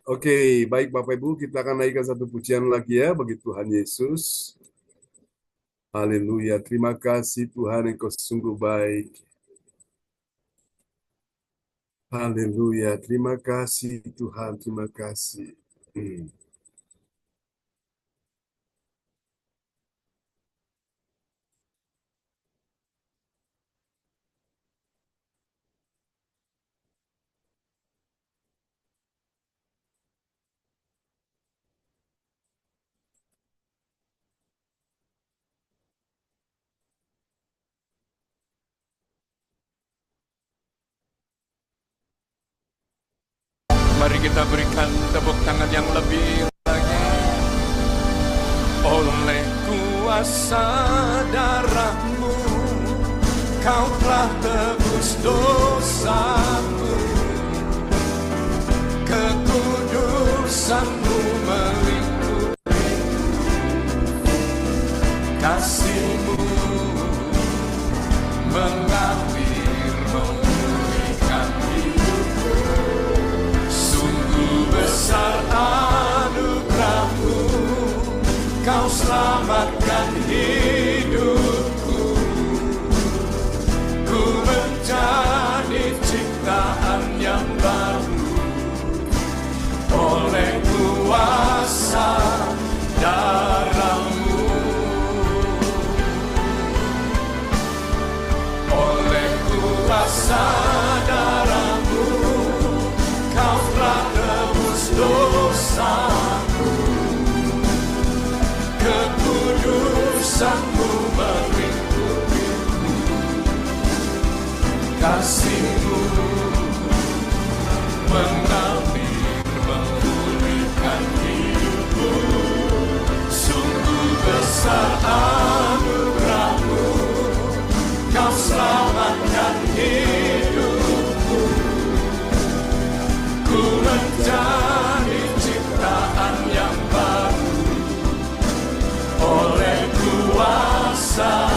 Oke, baik Bapak Ibu, kita akan naikkan satu pujian lagi ya bagi Tuhan Yesus. Haleluya, terima kasih Tuhan, Engkau sungguh baik. Haleluya, terima kasih Tuhan, terima kasih. Mari kita berikan tepuk tangan yang lebih lagi. Oleh kuasa darah-Mu, Kau telah tebus dosaku. Kekudusan-Mu melingkupi, kasih-Mu mengalir memulihkan hidupku. Sungguh besar anugerah-Mu, Kau selamatkan hidupku. Ku menjadi ciptaan yang baru oleh kuasa darah-Mu. Oleh kuasa darah-Mu, Kau telah tebus dosaku. Kekudusan-Mu melingkupiku, kasih-Mu mengalir memulihkan hidupku. Sungguh besar anugerah-Mu, Kau selamatkan hidupku. Ku menjadi ciptaan yang baru oleh kuasa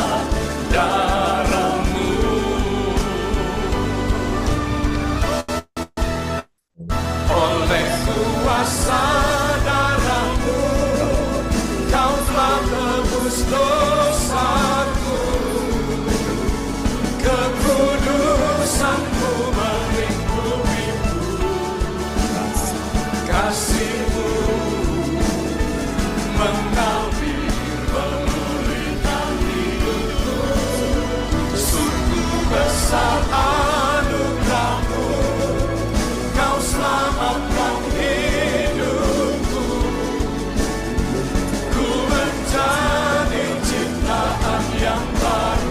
darah-Mu. Oleh kuasa darah-Mu, Kau telah tebus dosaku. Kekudusan-Mu melingkupiku, kasih-Mu mengalir memulihkan hidupku. Sungguh besar anugerah-Mu, Kau selamatkan hidupku. Ku menjadi ciptaan yang baru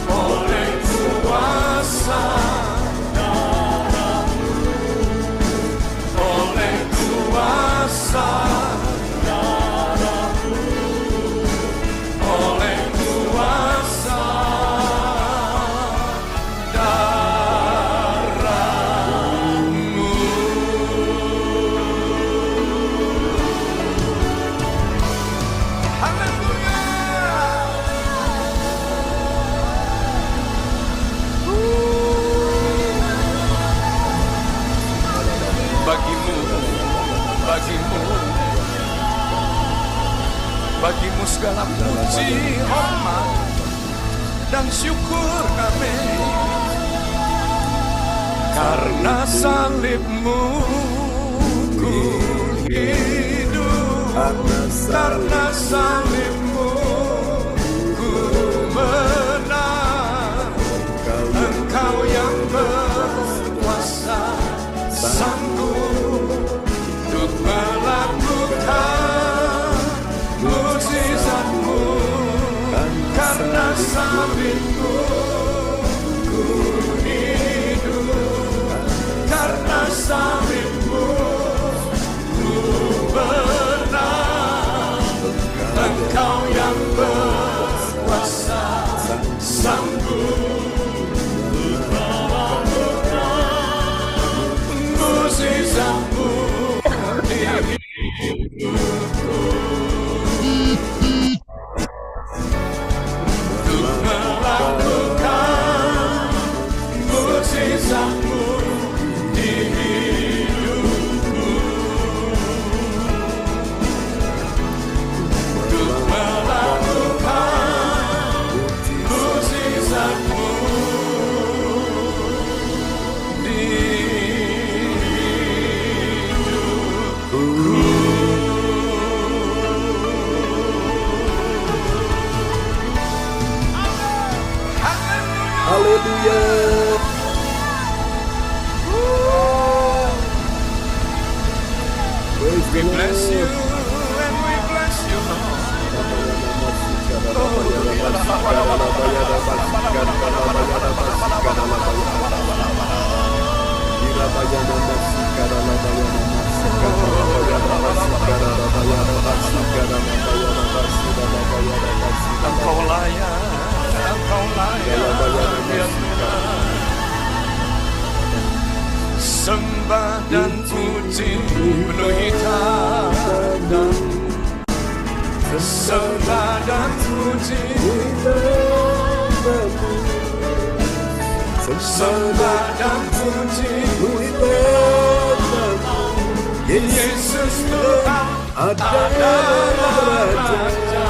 oleh kuasa darah-Mu. Oleh kuasa darah-Mu. Oleh kuasa darah-Mu. Haleluya. Bagimu, bagimu, bagimu segala puji, hormat, dan syukur kami. Karena salib-Mu ku hidup, karena salib-Mu ku menang. Engkau yang berkuasa, sanggup untuk melakukan mukjizat-Mu. Karena salib-Mu ku hidup, karena salib-Mu ku menang. Engkau Haleluya. Praise We the bless you Lord. and we bless you, Lord. Engkau layak, Engkau layak. Sembah dan puji penuhi tanah. Sembah dan puji, sembah dan puji, Yesus Tuhan adalah Raja.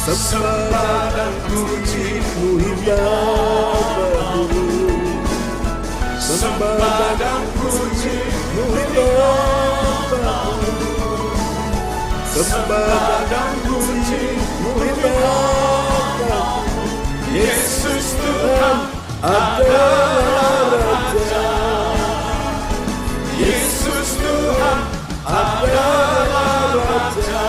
Sembah dan puji, sembah dan puji, sembah dan puji, Yesus Tuhan adalah Raja. Yesus Tuhan adalah Raja.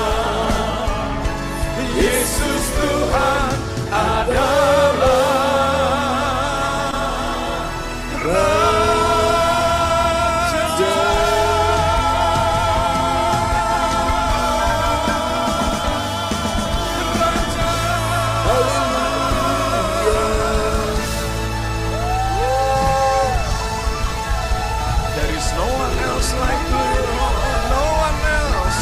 Yesus Tuhan adalah Raja. There is no one else like you, no one else.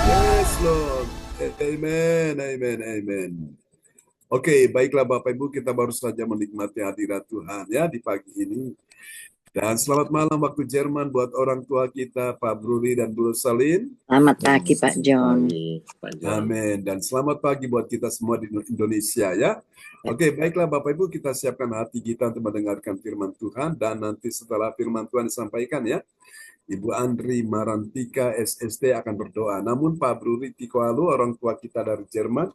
Yes, Lord. Amen, amen, amen. Oke, baiklah Bapak Ibu, kita baru saja menikmati hadirat Tuhan ya di pagi ini. Dan selamat malam waktu Jerman buat orang tua kita, Pak Bruli dan Bu Salin. Selamat pagi Pak John. Amin. Dan selamat pagi buat kita semua di Indonesia ya. Oke, baiklah Bapak Ibu, kita siapkan hati kita untuk mendengarkan firman Tuhan. Dan nanti setelah firman Tuhan disampaikan ya, Ibu Andri Marantika SST akan berdoa. Namun Pak Bruli Tikoalu, orang tua kita dari Jerman,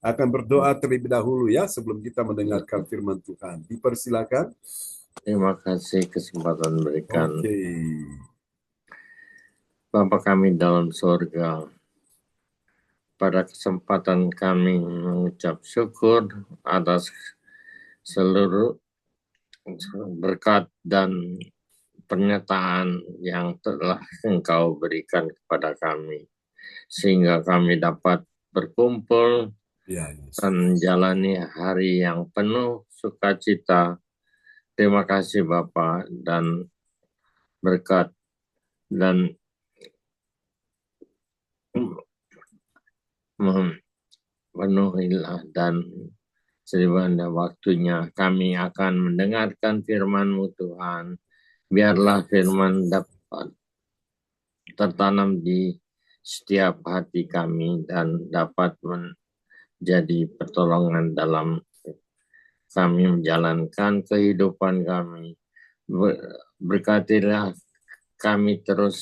akan berdoa terlebih dahulu ya sebelum kita mendengarkan firman Tuhan. Dipersilakan. Terima kasih kesempatan berikan. Oke. Bapa kami dalam surga, pada kesempatan kami mengucap syukur atas seluruh berkat dan pernyataan yang telah Engkau berikan kepada kami, sehingga kami dapat berkumpul Ya, yes. dan menjalani hari yang penuh sukacita. Terima kasih Bapa dan berkat dan penuhilah dan sebagaimana waktunya kami akan mendengarkan firman-Mu Tuhan. Biarlah firman dapat tertanam di setiap hati kami dan dapat menjadi pertolongan dalam kami menjalankan kehidupan kami. Berkatilah kami terus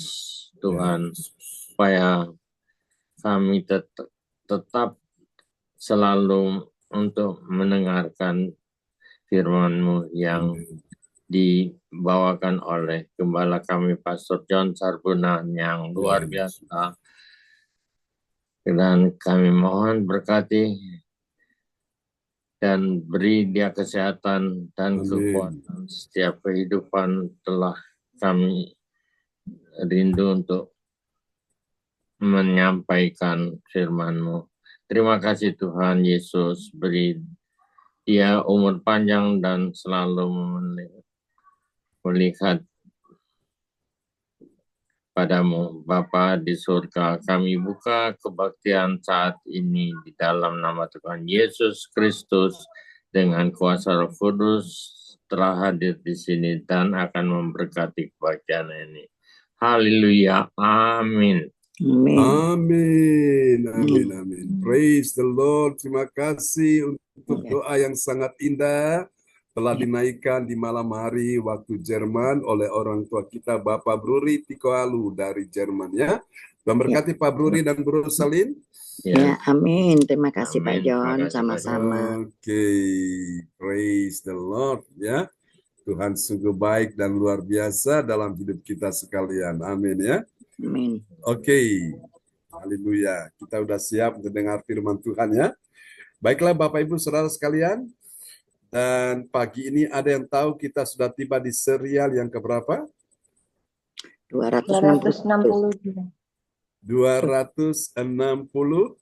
Tuhan, supaya kami tetap selalu untuk mendengarkan firman-Mu yang dibawakan oleh Gembala kami Pastor John Sarbunan yang luar biasa. Dan kami mohon berkati dan beri dia kesehatan dan kekuatan setiap kehidupan. Telah kami rindu untuk menyampaikan firman-Mu. Terima kasih Tuhan Yesus, beri dia umur panjang dan selalu melihat padamu. Bapa di surga, kami buka kebaktian saat ini di dalam nama Tuhan Yesus Kristus dengan kuasa Roh Kudus telah hadir di sini dan akan memberkati kebaktian ini. Haleluya. Amin. Amin. Amin, amin, amin. Praise the Lord. Terima kasih untuk doa yang sangat indah telah dinaikkan di malam hari waktu Jerman oleh orang tua kita Bapak Bruri Tikoalu dari Jerman ya. Tuhan berkati Pak Bruri dan Bu Rosalin. Ya, amin. Terima kasih Pak Amin. Terima John, kasih, Pak sama-sama. Oke, praise the Lord ya. Tuhan sungguh baik dan luar biasa dalam hidup kita sekalian. Amin ya. Amin. Oke, haleluya. Kita udah siap untuk dengar firman Tuhan ya. Baiklah Bapak Ibu Saudara sekalian. Dan pagi ini ada yang tahu kita sudah tiba di serial yang keberapa? 260. 260. 261.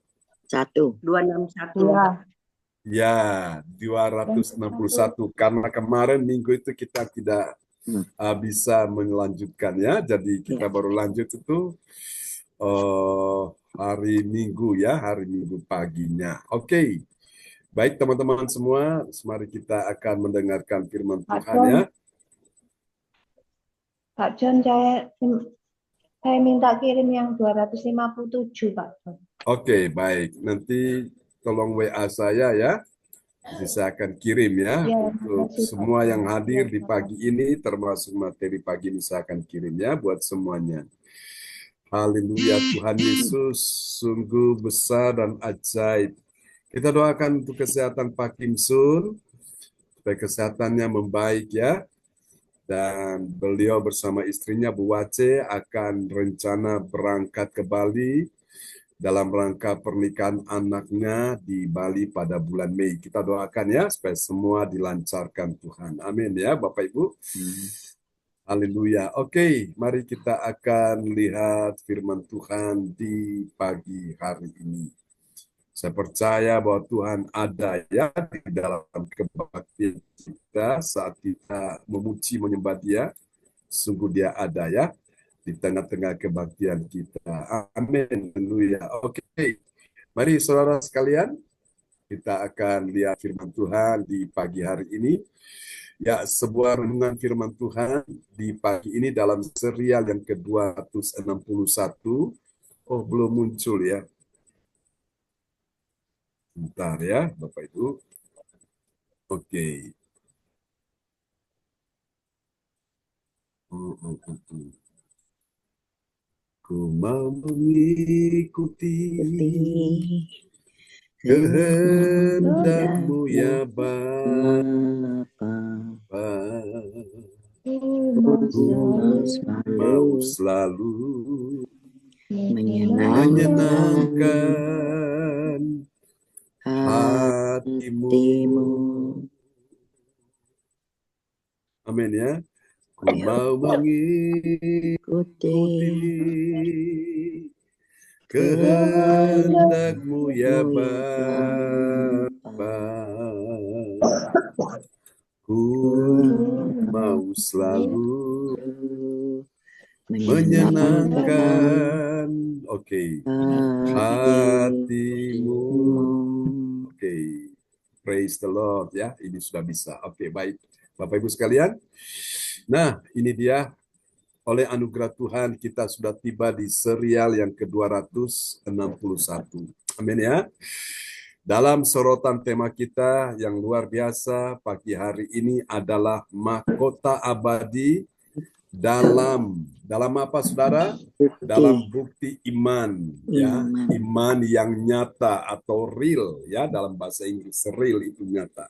Ya, 261. Karena kemarin minggu itu kita tidak bisa melanjutkan ya. Jadi kita baru lanjut itu hari Minggu ya, hari Minggu paginya. Oke. Baik teman-teman semua, mari kita akan mendengarkan firman Tuhan ya. Pak John, saya minta kirim yang 257, Pak John. Oke, baik. Nanti tolong WA saya ya. Jadi saya akan kirim ya. Untuk semua yang hadir di pagi ini, termasuk materi pagi ini saya akan kirim ya buat semuanya. Haleluya, Tuhan Yesus sungguh besar dan ajaib. Kita doakan untuk kesehatan Pak Kim Sun, supaya kesehatannya membaik ya. Dan beliau bersama istrinya Bu Wace akan rencana berangkat ke Bali dalam rangka pernikahan anaknya di Bali pada bulan Mei. Kita doakan ya, supaya semua dilancarkan Tuhan. Amin ya Bapak Ibu. Haleluya. Oke, mari kita akan lihat firman Tuhan di pagi hari ini. Saya percaya bahwa Tuhan ada ya di dalam kebaktian kita saat kita memuji menyembah Dia. Sungguh Dia ada ya di tengah-tengah kebaktian kita. Amin. Haleluya. Oke. Mari saudara sekalian, kita akan lihat firman Tuhan di pagi hari ini. Ya, sebuah renungan firman Tuhan di pagi ini dalam serial yang ke-261. Oh, belum muncul ya. Bentar ya, Bapak Ibu. Oke. Ku mau mengikuti kehendak-Mu ya Bapa. Ku mau selalu menyenangkan hati-Mu. Amin ya. Ku mau mengikuti kehendak-Mu ya Bapa. Ku mau selalu menyenangkan hati-Mu. Oke. Praise the Lord ya. Ini sudah bisa. Oke, baik. Bapak Ibu sekalian. Nah, ini dia. Oleh anugerah Tuhan kita sudah tiba di serial yang ke-261. Amin ya. Dalam sorotan tema kita yang luar biasa pagi hari ini adalah mahkota abadi dalam apa saudara? Dalam bukti iman ya, iman yang nyata atau real ya, dalam bahasa Inggris real itu nyata.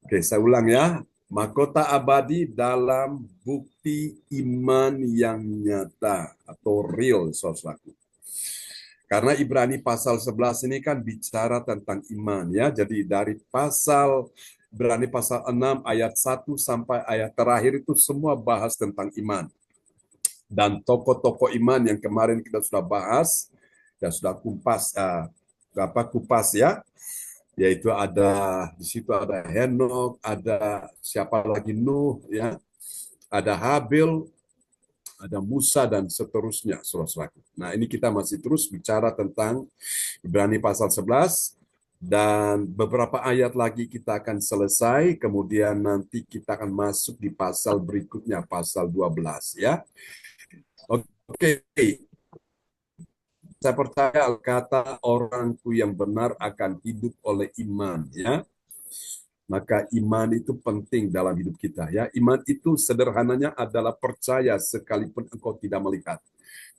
Oke, saya ulang ya. Mahkota abadi dalam bukti iman yang nyata atau real, saudaraku. Karena Ibrani pasal 11 ini kan bicara tentang iman ya. Jadi dari Ibrani pasal 6 ayat 1 sampai ayat terakhir itu semua bahas tentang iman. Dan tokoh-tokoh iman yang kemarin kita sudah bahas, dan sudah kupas ya. Yaitu di situ ada Henok, ada siapa lagi Nuh, ya, ada Habil, ada Musa dan seterusnya, saudara-saudaraku. Nah, ini kita masih terus bicara tentang Ibrani pasal 11 dan beberapa ayat lagi kita akan selesai, kemudian nanti kita akan masuk di pasal berikutnya, pasal 12 ya. Oke. Saya percaya kata orangku yang benar akan hidup oleh iman ya. Maka iman itu penting dalam hidup kita ya. Iman itu sederhananya adalah percaya sekalipun engkau tidak melihat.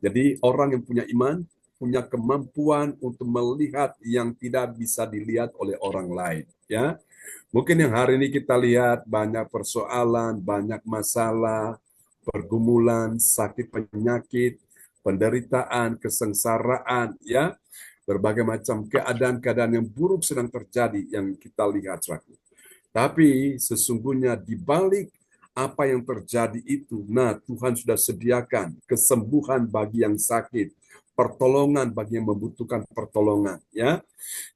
Jadi orang yang punya iman punya kemampuan untuk melihat yang tidak bisa dilihat oleh orang lain, ya. Mungkin yang hari ini kita lihat banyak persoalan, banyak masalah, pergumulan, sakit penyakit, penderitaan, kesengsaraan, ya. Berbagai macam keadaan-keadaan yang buruk sedang terjadi yang kita lihat, saudara. Tapi sesungguhnya di balik apa yang terjadi itu, nah Tuhan sudah sediakan kesembuhan bagi yang sakit, pertolongan bagi yang membutuhkan pertolongan, ya.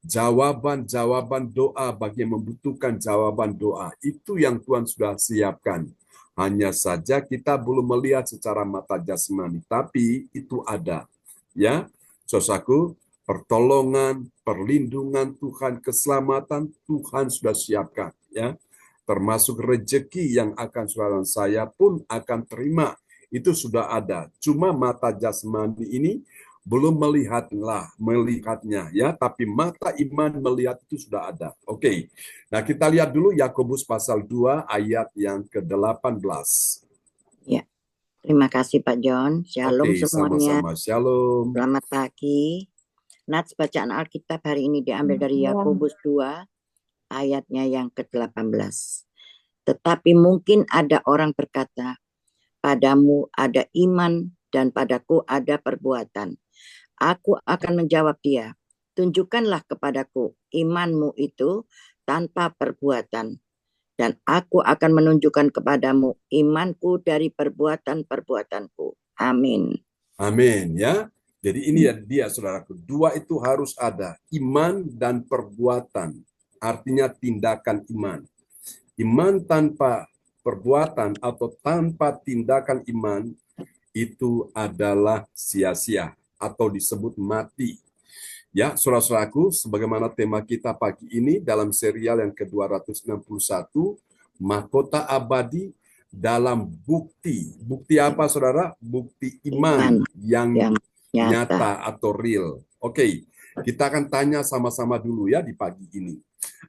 Jawaban-jawaban doa bagi yang membutuhkan jawaban doa. Itu yang Tuhan sudah siapkan. Hanya saja kita belum melihat secara mata jasmani, tapi itu ada, ya. Saudaraku, pertolongan, perlindungan Tuhan, keselamatan Tuhan sudah siapkan, ya. Termasuk rejeki yang akan saudara dan saya pun akan terima, itu sudah ada. Cuma mata jasmani ini belum melihatnya, ya, tapi mata iman melihat itu sudah ada. Oke. Nah, kita lihat dulu Yakobus pasal 2 ayat yang ke-18. Ya, terima kasih Pak John. Shalom Oke, semuanya. sama-sama. Shalom. Selamat pagi. Nats bacaan Alkitab hari ini diambil dari Yakobus 2 ayatnya yang ke-18. Tetapi mungkin ada orang berkata, padamu ada iman dan padaku ada perbuatan. Aku akan menjawab dia, tunjukkanlah kepadaku imanmu itu tanpa perbuatan, dan aku akan menunjukkan kepadamu imanku dari perbuatan-perbuatanku. Amin. Amin, ya. Jadi ini ya dia, saudaraku. Dua itu harus ada, iman dan perbuatan. Artinya tindakan iman. Iman tanpa perbuatan atau tanpa tindakan iman itu adalah sia-sia atau disebut mati. Ya, saudara-saudaraku, sebagaimana tema kita pagi ini dalam serial yang ke-261, Mahkota Abadi dalam bukti. Bukti apa, saudara? Bukti iman yang nyata atau real. Oke, kita akan tanya sama-sama dulu ya di pagi ini.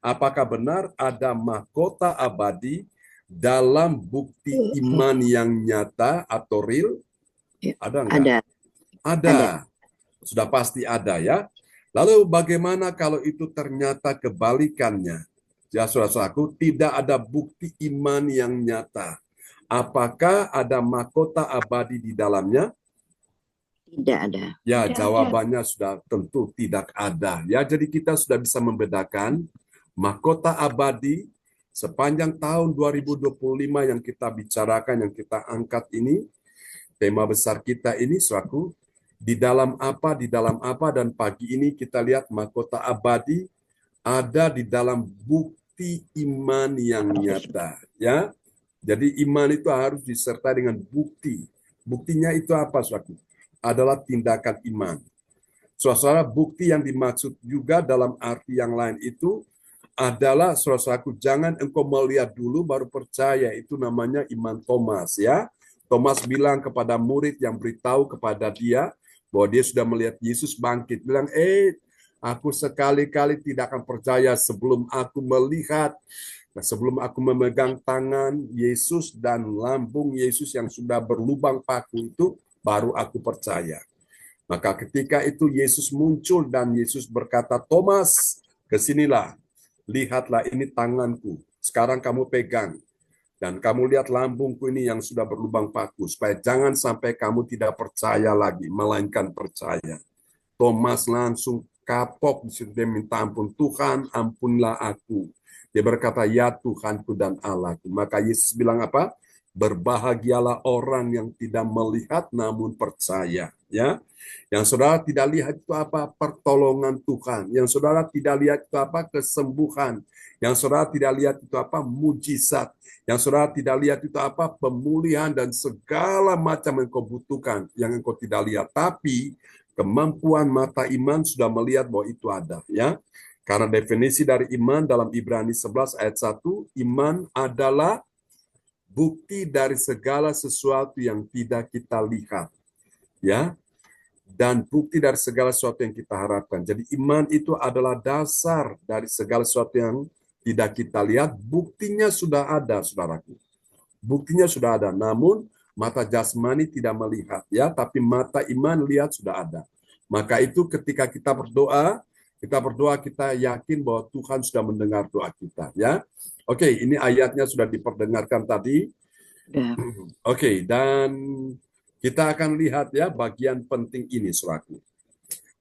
Apakah benar ada mahkota abadi dalam bukti iman yang nyata atau real? Ada enggak? Ada. Sudah pasti ada, ya. Lalu bagaimana kalau itu ternyata kebalikannya? Ya, saudara-saudaraku, tidak ada bukti iman yang nyata. Apakah ada mahkota abadi di dalamnya? Tidak ada. Ya, jawabannya sudah tentu tidak ada. Ya, jadi kita sudah bisa membedakan mahkota abadi sepanjang tahun 2025 yang kita bicarakan, yang kita angkat ini. Tema besar kita ini, saudaraku, di dalam apa, dan pagi ini kita lihat mahkota abadi ada di dalam bukti iman yang nyata, ya. Jadi iman itu harus disertai dengan bukti. Buktinya itu apa, saudaraku? Adalah tindakan iman. Saudara, bukti yang dimaksud juga dalam arti yang lain itu adalah, saudaraku, jangan engkau melihat dulu baru percaya. Itu namanya iman Thomas, ya. Thomas bilang kepada murid yang beritahu kepada dia bahwa dia sudah melihat Yesus bangkit. Bilang, aku sekali-kali tidak akan percaya sebelum aku melihat, sebelum aku memegang tangan Yesus dan lambung Yesus yang sudah berlubang paku itu, baru aku percaya. Maka ketika itu Yesus muncul dan Yesus berkata, Thomas, kesinilah, lihatlah ini tanganku, sekarang kamu pegang. Dan kamu lihat lambungku ini yang sudah berlubang paku, supaya jangan sampai kamu tidak percaya lagi, melainkan percaya. Thomas langsung kapok, dia minta ampun, Tuhan ampunlah aku. Dia berkata, ya Tuhanku dan Allahku. Maka Yesus bilang apa? Berbahagialah orang yang tidak melihat namun percaya. Ya, yang saudara tidak lihat itu apa? Pertolongan Tuhan. Yang saudara tidak lihat itu apa? Kesembuhan. Yang saudara tidak lihat itu apa? Mujizat. Yang saudara tidak lihat itu apa? Pemulihan dan segala macam yang kau butuhkan, yang engkau tidak lihat. Tapi kemampuan mata iman sudah melihat bahwa itu ada, ya. Karena definisi dari iman dalam Ibrani 11 ayat 1, iman adalah bukti dari segala sesuatu yang tidak kita lihat, ya. Dan bukti dari segala sesuatu yang kita harapkan. Jadi iman itu adalah dasar dari segala sesuatu yang tidak kita lihat, buktinya sudah ada, saudaraku. Buktinya sudah ada, namun Mata jasmani tidak melihat, ya, tapi mata iman lihat sudah ada. Maka itu ketika kita berdoa, kita yakin bahwa Tuhan sudah mendengar doa kita, ya. Oke, ini ayatnya sudah diperdengarkan tadi. Sudah. Oke, dan kita akan lihat ya bagian penting ini, saudaraku.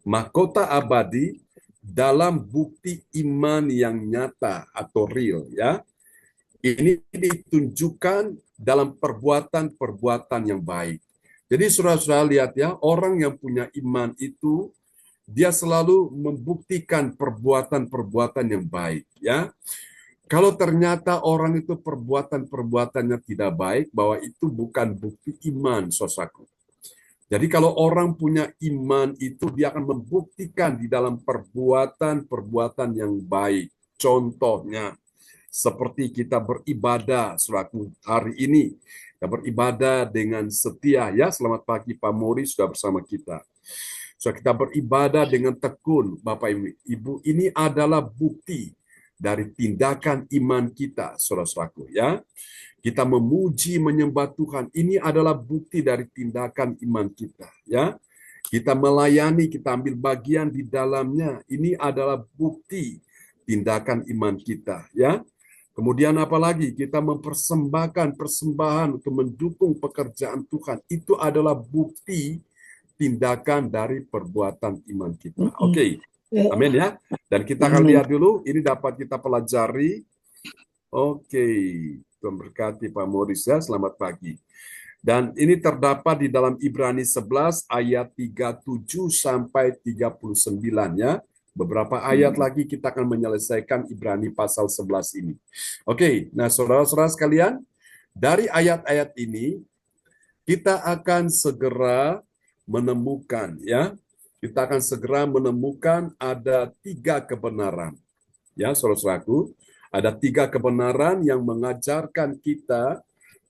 Mahkota abadi dalam bukti iman yang nyata atau real, ya. Ini ditunjukkan dalam perbuatan-perbuatan yang baik. Jadi saudara-saudara lihat ya, orang yang punya iman itu dia selalu membuktikan perbuatan-perbuatan yang baik, ya. Kalau ternyata orang itu perbuatan-perbuatannya tidak baik, bahwa itu bukan bukti iman, saudaraku. Jadi kalau orang punya iman itu dia akan membuktikan di dalam perbuatan-perbuatan yang baik. Contohnya seperti kita beribadah saudaraku hari ini. Kita beribadah dengan setia, ya. Selamat pagi Pak Mori sudah bersama kita. So, kita beribadah dengan tekun, Bapak Ibu. Ini adalah bukti dari tindakan iman kita, saudara-saudaraku, ya. Kita memuji, menyembah Tuhan. Ini adalah bukti dari tindakan iman kita, ya. Kita melayani, kita ambil bagian di dalamnya. Ini adalah bukti tindakan iman kita, ya. Kemudian apalagi kita mempersembahkan persembahan untuk mendukung pekerjaan Tuhan. Itu adalah bukti tindakan dari perbuatan iman kita. Oke. Amin ya. Dan kita akan lihat dulu, ini dapat kita pelajari. Oke. Tuhan berkati Pak Morris ya, selamat pagi. Dan ini terdapat di dalam Ibrani 11 ayat 37 sampai 39 ya. Beberapa ayat lagi kita akan menyelesaikan Ibrani pasal 11 ini. Oke, nah saudara-saudara sekalian, dari ayat-ayat ini kita akan segera menemukan ya. Kita akan segera menemukan ada 3 kebenaran. Ya, saudara-saudaraku, ada 3 kebenaran yang mengajarkan kita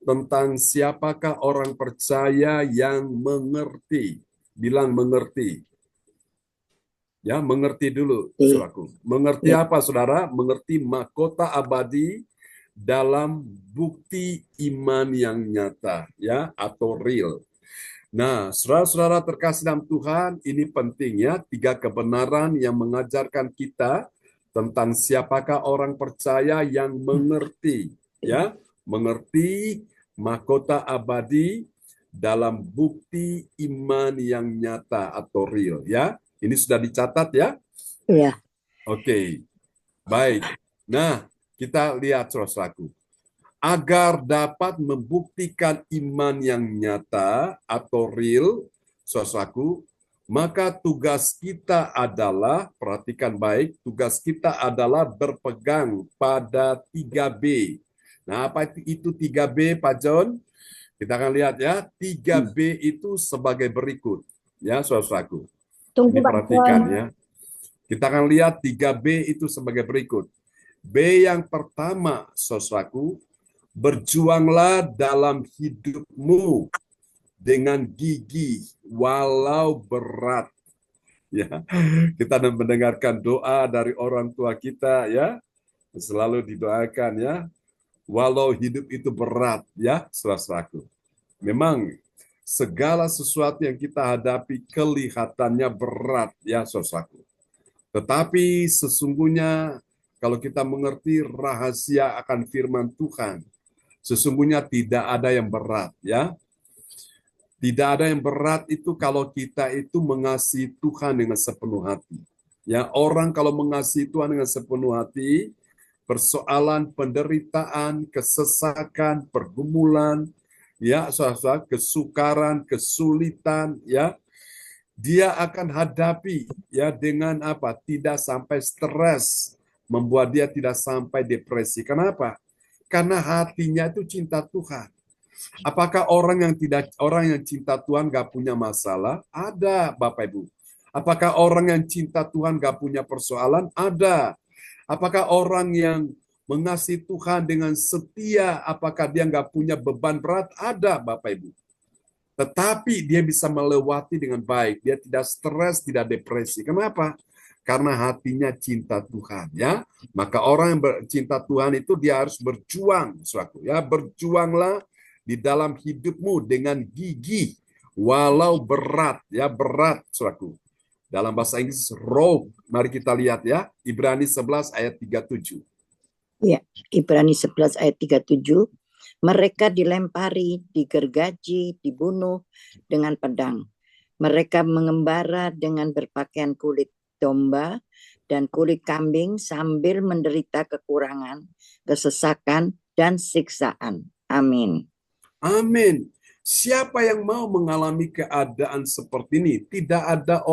tentang siapakah orang percaya yang mengerti. Bilang mengerti. Ya, mengerti dulu, saudaraku. Mengerti apa, saudara? Mengerti mahkota abadi dalam bukti iman yang nyata, ya, atau real. Nah, saudara-saudara terkasih dalam Tuhan, ini penting ya, 3 kebenaran yang mengajarkan kita tentang siapakah orang percaya yang mengerti, ya, mengerti mahkota abadi dalam bukti iman yang nyata atau real, ya. Ini sudah dicatat ya? Iya. Oke, baik. Nah, kita lihat saudaraku. Agar dapat membuktikan iman yang nyata atau real, saudaraku, maka tugas kita adalah, perhatikan baik, tugas kita adalah berpegang pada 3B. Nah, apa itu 3B, Pak John? Kita akan lihat ya, 3B itu sebagai berikut. Ya, saudaraku. Ini perhatikan ya. Kita akan lihat 3B itu sebagai berikut. B yang pertama, saudaraku, berjuanglah dalam hidupmu dengan gigih walau berat. Ya, kita mendengarkan doa dari orang tua kita ya. Selalu didoakan ya. Walau hidup itu berat ya, saudaraku. Memang segala sesuatu yang kita hadapi kelihatannya berat ya, saudaraku. Tetapi sesungguhnya kalau kita mengerti rahasia akan firman Tuhan, sesungguhnya tidak ada yang berat ya. Tidak ada yang berat itu kalau kita itu mengasihi Tuhan dengan sepenuh hati. Ya, orang kalau mengasihi Tuhan dengan sepenuh hati, persoalan penderitaan, kesesakan, pergumulan, ya, saudara, kesukaran, kesulitan, ya, dia akan hadapi ya dengan apa? Tidak sampai stres, membuat dia tidak sampai depresi. Kenapa? Karena hatinya itu cinta Tuhan. Apakah orang yang cinta Tuhan gak punya masalah? Ada, Bapak Ibu. Apakah orang yang cinta Tuhan gak punya persoalan? Ada. Apakah orang yang mengasihi Tuhan dengan setia, apakah dia nggak punya beban berat? Ada, Bapak Ibu. Tetapi dia bisa melewati dengan baik. Dia tidak stres, tidak depresi. Kenapa? Karena hatinya cinta Tuhan, ya. Maka orang yang cinta Tuhan itu dia harus berjuang, saudaraku, ya. Berjuanglah di dalam hidupmu dengan gigih, walau berat, ya berat, saudaraku. Dalam bahasa Inggris, rope. Mari kita lihat ya, Ibrani 11 ayat 37. Ya, Ibrani 11 ayat 37. Mereka dilempari, digergaji, dibunuh dengan pedang. Mereka mengembara dengan berpakaian kulit domba dan kulit kambing sambil menderita kekurangan, kesesakan, dan siksaan. Amin. Amin. Siapa yang mau mengalami keadaan seperti ini? Tidak ada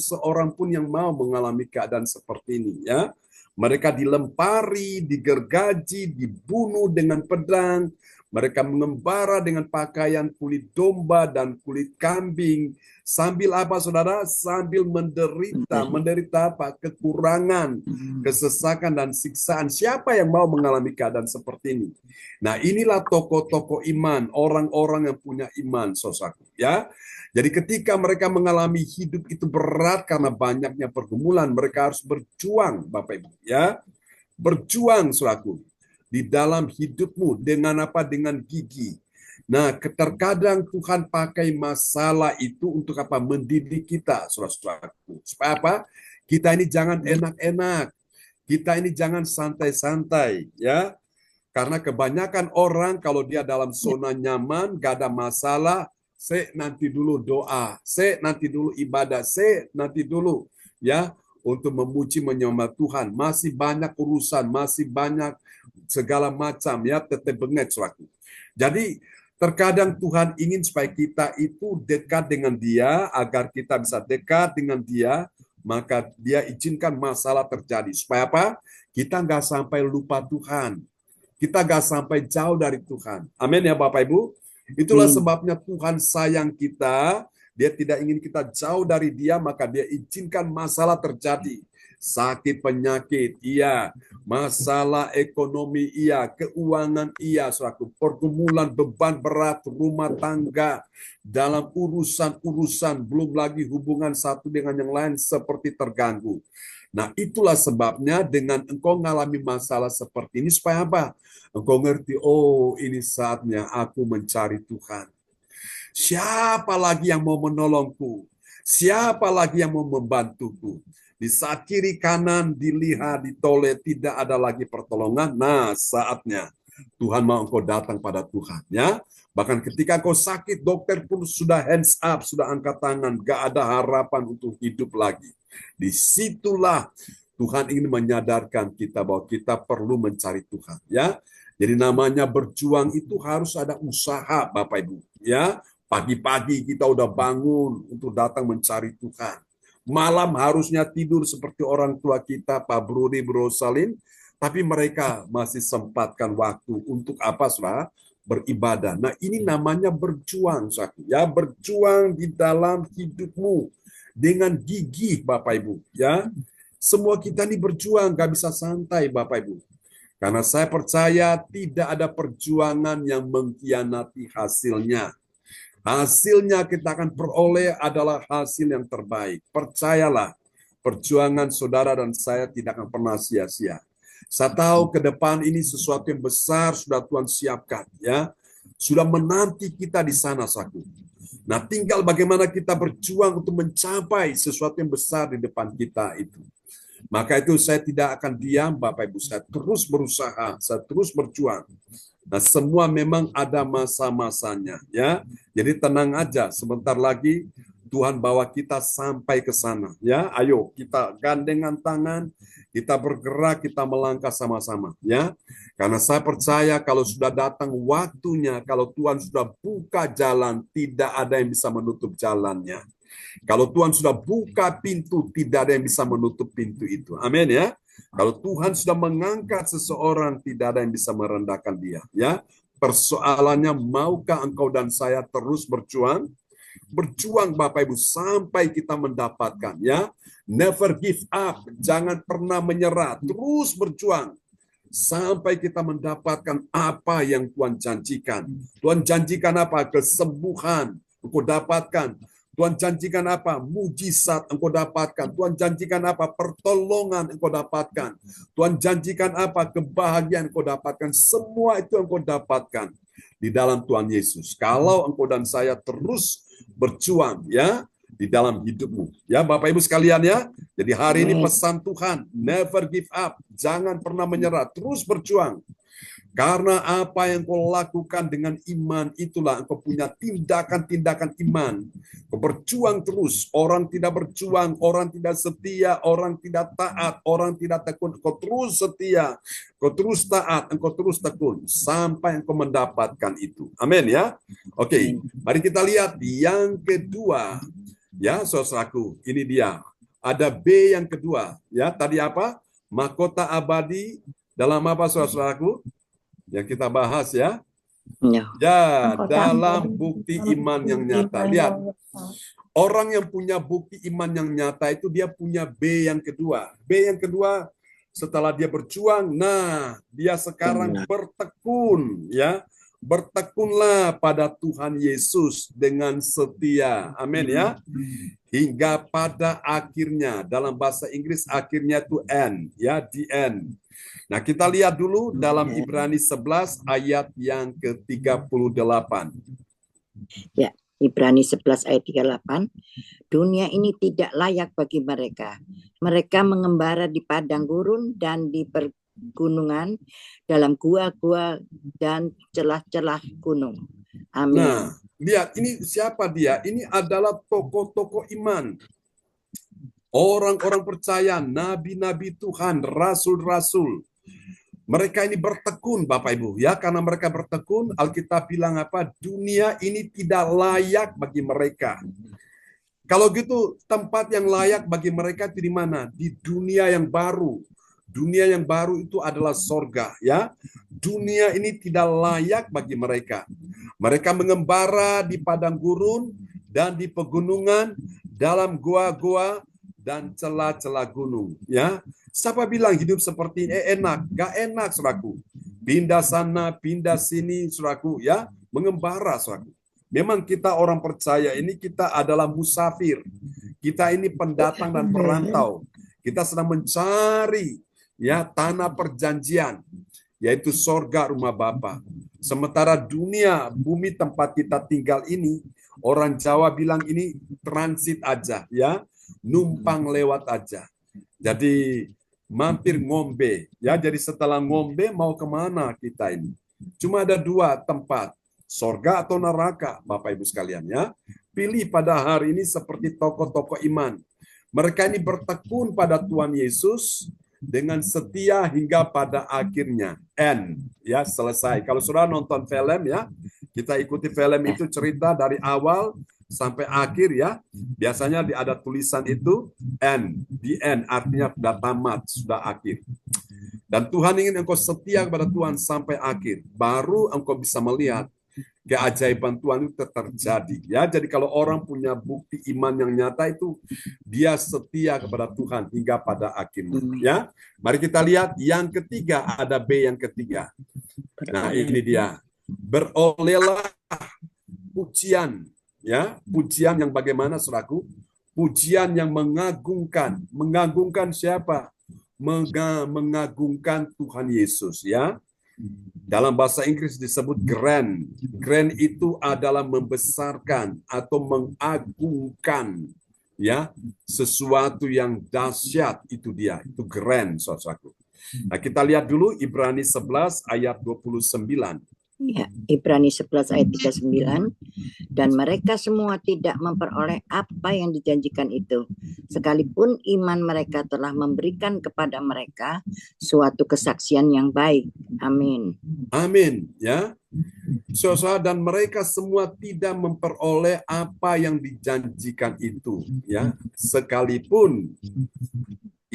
seorang pun yang mau mengalami keadaan seperti ini, ya. Mereka dilempari, digergaji, dibunuh dengan pedang. Mereka mengembara dengan pakaian kulit domba dan kulit kambing. Sambil apa, saudara? Sambil menderita apa? Kekurangan, kesesakan, dan siksaan. Siapa yang mau mengalami keadaan seperti ini? Nah, inilah tokoh-tokoh iman, orang-orang yang punya iman, saudaraku, ya. Jadi ketika mereka mengalami hidup itu berat karena banyaknya pergumulan, mereka harus berjuang, Bapak Ibu, ya. Berjuang, saudaraku, di dalam hidupmu dengan apa? Dengan gigih. Nah, terkadang Tuhan pakai masalah itu untuk apa? Mendidik kita, saudara-saudaraku. Supaya apa? Kita ini jangan enak-enak. Kita ini jangan santai-santai, ya. Karena kebanyakan orang kalau dia dalam zona nyaman, gak ada masalah, nanti dulu doa, nanti dulu ibadah, nanti dulu ya untuk memuji menyembah Tuhan. Masih banyak urusan, masih banyak segala macam ya, tetap bengek suatu. Jadi terkadang Tuhan ingin supaya kita itu dekat dengan Dia, agar kita bisa dekat dengan Dia, maka Dia izinkan masalah terjadi. Supaya apa? Kita nggak sampai lupa Tuhan. Kita nggak sampai jauh dari Tuhan. Amin ya Bapak Ibu. Itulah sebabnya Tuhan sayang kita. Dia tidak ingin kita jauh dari Dia, maka Dia izinkan masalah terjadi. Sakit, penyakit, iya. Masalah ekonomi, iya. Keuangan, iya. Suatu pergumulan, beban berat, rumah tangga. Dalam urusan-urusan, belum lagi hubungan satu dengan yang lain seperti terganggu. Nah, itulah sebabnya dengan engkau mengalami masalah seperti ini, supaya apa? Engkau ngerti, oh ini saatnya aku mencari Tuhan. Siapa lagi yang mau menolongku? Siapa lagi yang mau membantuku? Di saat kiri kanan dilihat, ditoleh, tidak ada lagi pertolongan. Nah, saatnya Tuhan mau engkau datang pada Tuhan, ya. Bahkan ketika kau sakit, dokter pun sudah hands up, sudah angkat tangan, gak ada harapan untuk hidup lagi. Disitulah Tuhan ingin menyadarkan kita bahwa kita perlu mencari Tuhan, ya. Jadi namanya berjuang itu harus ada usaha, Bapak Ibu, ya. Pagi-pagi kita udah bangun untuk datang mencari Tuhan. Malam harusnya tidur seperti orang tua kita, Pak Brudi, Bro Salim, tapi mereka masih sempatkan waktu untuk apa, saudara? Beribadah. Nah, ini namanya berjuang, ya, berjuang di dalam hidupmu dengan gigih, Bapak Ibu, ya. Semua kita ini berjuang, gak bisa santai, Bapak Ibu. Karena saya percaya tidak ada perjuangan yang mengkhianati hasilnya. Hasilnya kita akan peroleh adalah hasil yang terbaik. Percayalah, perjuangan saudara dan saya tidak akan pernah sia-sia. Saya tahu ke depan ini sesuatu yang besar sudah Tuhan siapkan, ya. Sudah menanti kita di sana, saudaraku. Nah, tinggal bagaimana kita berjuang untuk mencapai sesuatu yang besar di depan kita itu. Maka itu saya tidak akan diam, Bapak Ibu. Saya terus berusaha, saya terus berjuang. Nah, semua memang ada masa-masanya, ya. Jadi tenang aja, sebentar lagi Tuhan bawa kita sampai ke sana, ya. Ayo kita gandengan tangan, kita bergerak, kita melangkah sama-sama, ya. Karena saya percaya kalau sudah datang waktunya, kalau Tuhan sudah buka jalan, tidak ada yang bisa menutup jalannya. Kalau Tuhan sudah buka pintu, tidak ada yang bisa menutup pintu itu. Amin, ya. Kalau Tuhan sudah mengangkat seseorang, tidak ada yang bisa merendahkan dia, ya. Persoalannya, maukah engkau dan saya terus berjuang? Berjuang, Bapak Ibu, sampai kita mendapatkan, ya. Never give up, jangan pernah menyerah, terus berjuang sampai kita mendapatkan apa yang Tuhan janjikan. Tuhan janjikan apa? Kesembuhan. Engkau dapatkan Tuhan janjikan apa? Mujizat engkau dapatkan. Tuhan janjikan apa? Pertolongan engkau dapatkan. Tuhan janjikan apa? Kebahagiaan engkau dapatkan. Semua itu engkau dapatkan di dalam Tuhan Yesus. Kalau engkau dan saya terus berjuang, ya, di dalam hidupmu. Ya, Bapak Ibu sekalian, ya. Jadi hari ini pesan Tuhan, never give up. Jangan pernah menyerah, terus berjuang. Karena apa yang kau lakukan dengan iman, itulah engkau punya tindakan-tindakan iman. Kau berjuang terus. Orang tidak berjuang, orang tidak setia, orang tidak taat, orang tidak tekun. Kau terus setia, kau terus taat, engkau terus tekun. Sampai engkau mendapatkan itu. Amin, ya. Oke, mari kita lihat yang kedua. Ya, saudaraku, ini dia. Ada B yang kedua. Ya, tadi apa? Mahkota abadi dalam apa, saudaraku? Yang kita bahas, ya. Ya, dalam bukti iman yang nyata. Lihat, orang yang punya bukti iman yang nyata itu dia punya B yang kedua. B yang kedua, setelah dia berjuang, nah, dia sekarang bertekun, ya. Bertekunlah pada Tuhan Yesus dengan setia. Amin, ya. Hingga pada akhirnya, dalam bahasa Inggris akhirnya itu end, ya, the end. Nah, kita lihat dulu dalam Ibrani 11 ayat yang ke-38. Ya, Ibrani 11 ayat 38. Dunia ini tidak layak bagi mereka. Mereka mengembara di padang gurun dan di pergunungan, dalam gua-gua dan celah-celah gunung. Amin. Nah, lihat ini siapa dia? Ini adalah tokoh-tokoh iman. Orang-orang percaya, nabi-nabi Tuhan, rasul-rasul. Mereka ini bertekun, Bapak Ibu, ya, karena mereka bertekun, Alkitab bilang apa? Dunia ini tidak layak bagi mereka. Kalau gitu, tempat yang layak bagi mereka itu di mana? Di dunia yang baru. Dunia yang baru itu adalah sorga, ya. Dunia ini tidak layak bagi mereka. Mereka mengembara di padang gurun dan di pegunungan, dalam gua-gua dan celah-celah gunung, ya. Siapa bilang hidup seperti ini enak? Gak enak, saudaraku. Pindah sana, pindah sini, saudaraku, ya. Mengembara, saudaraku. Memang kita orang percaya ini kita adalah musafir. Kita ini pendatang dan perantau. Kita sedang mencari, ya, tanah perjanjian, yaitu sorga rumah Bapa. Sementara dunia, bumi tempat kita tinggal ini, orang Jawa bilang ini transit aja, ya. Numpang lewat aja. Jadi mampir ngombe, ya. Jadi setelah ngombe mau kemana kita ini? Cuma ada dua tempat, sorga atau neraka, Bapak Ibu sekalian, ya. Pilih pada hari ini seperti tokoh-tokoh iman. Mereka ini bertekun pada Tuhan Yesus dengan setia hingga pada akhirnya. End, ya, selesai. Kalau sudah nonton film, ya, kita ikuti film itu cerita dari awal sampai akhir, ya. Biasanya ada tulisan itu end, the end, artinya sudah tamat, sudah akhir. Dan Tuhan ingin engkau setia kepada Tuhan sampai akhir, baru engkau bisa melihat keajaiban Tuhan itu terjadi, ya. Jadi kalau orang punya bukti iman yang nyata itu dia setia kepada Tuhan hingga pada akhirnya, ya. Mari kita lihat yang ketiga, ada B yang ketiga. Nah, ini dia. Berolehlah pujian, ya. Pujian yang bagaimana, saudaraku? Pujian yang mengagungkan. Mengagungkan siapa? Mengagungkan Tuhan Yesus, ya. Dalam bahasa Inggris disebut grand. Grand itu adalah membesarkan atau mengagungkan, ya, sesuatu yang dahsyat, itu dia, itu grand, saudaraku. Nah, kita lihat dulu Ibrani 11 ayat 29. Ya, Ibrani 11 ayat 39. Dan mereka semua tidak memperoleh apa yang dijanjikan itu, sekalipun iman mereka telah memberikan kepada mereka suatu kesaksian yang baik. Amin. Amin, ya. Saudara, dan mereka semua tidak memperoleh apa yang dijanjikan itu, ya, sekalipun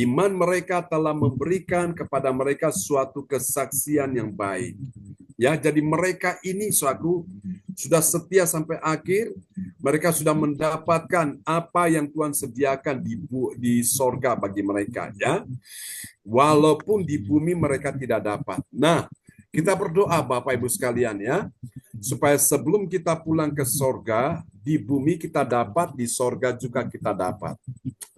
iman mereka telah memberikan kepada mereka suatu kesaksian yang baik. Ya, jadi mereka ini, saudaraku, sudah setia sampai akhir. Mereka sudah mendapatkan apa yang Tuhan sediakan di sorga bagi mereka, ya. Walaupun di bumi mereka tidak dapat. Nah, Kita berdoa Bapak Ibu sekalian ya, supaya sebelum kita pulang ke sorga, di bumi kita dapat, di sorga juga kita dapat.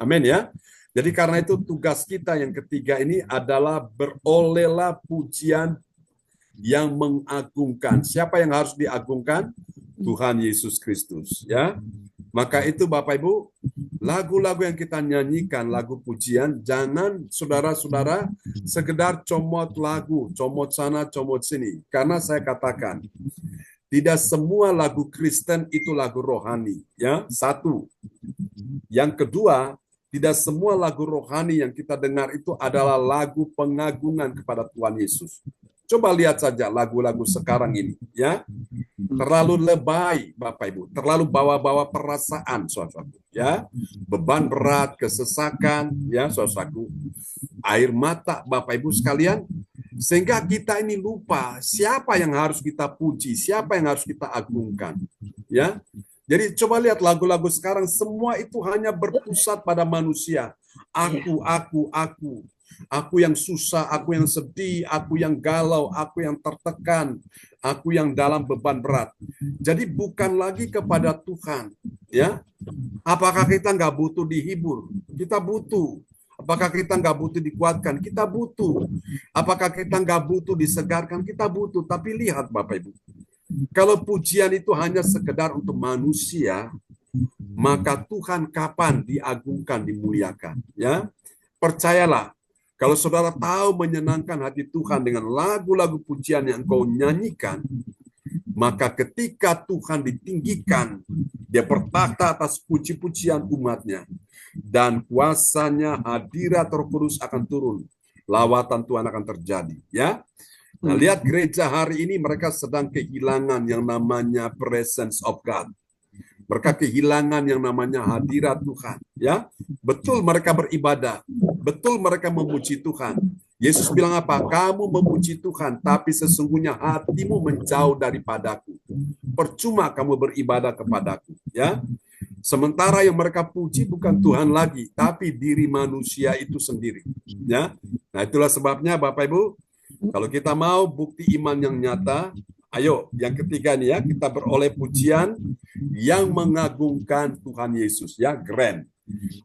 Amin ya. Jadi karena itu tugas kita yang ketiga ini adalah berolehlah pujian yang mengagungkan. Siapa yang harus diagungkan? Tuhan Yesus Kristus ya. Maka itu Bapak Ibu, lagu-lagu yang kita nyanyikan, lagu pujian, jangan saudara-saudara sekedar comot lagu, comot sana, comot sini. Karena saya katakan, tidak semua lagu Kristen itu lagu rohani, ya. Satu. Yang kedua, tidak semua lagu rohani yang kita dengar itu adalah lagu pengagungan kepada Tuhan Yesus. Coba lihat saja lagu-lagu sekarang ini, ya. Terlalu lebay, Bapak Ibu, terlalu bawa-bawa perasaan, saudaraku, ya. Beban berat, kesesakan, ya, saudaraku. Air mata, Bapak Ibu sekalian, sehingga kita ini lupa siapa yang harus kita puji, siapa yang harus kita agungkan, ya. Jadi coba lihat lagu-lagu sekarang, semua itu hanya berpusat pada manusia. Aku. Aku yang susah, aku yang sedih, aku yang galau, aku yang tertekan, aku yang dalam beban berat. Jadi bukan lagi kepada Tuhan, ya. Apakah kita nggak butuh dihibur? Kita butuh. Apakah kita nggak butuh dikuatkan? Kita butuh. Apakah kita nggak butuh disegarkan? Kita butuh. Tapi lihat Bapak Ibu, kalau pujian itu hanya sekedar untuk manusia, maka Tuhan kapan diagungkan, dimuliakan? Ya, percayalah. Kalau saudara tahu menyenangkan hati Tuhan dengan lagu-lagu pujian yang engkau nyanyikan, maka ketika Tuhan ditinggikan, dia bertakhta atas puji-pujian umatnya, dan kuasanya hadirat Roh Kudus akan turun, lawatan Tuhan akan terjadi. Ya, nah lihat gereja hari ini mereka sedang kehilangan yang namanya presence of God. Mereka kehilangan yang namanya hadirat Tuhan, ya. Betul mereka beribadah, betul mereka memuji Tuhan. Yesus bilang apa? Kamu memuji Tuhan, tapi sesungguhnya hatimu menjauh daripadaku. Percuma kamu beribadah kepadaku, ya. Sementara yang mereka puji bukan Tuhan lagi, tapi diri manusia itu sendiri, ya. Nah, itulah sebabnya Bapak Ibu, kalau kita mau bukti iman yang nyata, ayo, yang ketiga nih ya, kita beroleh pujian yang mengagungkan Tuhan Yesus, ya, grand.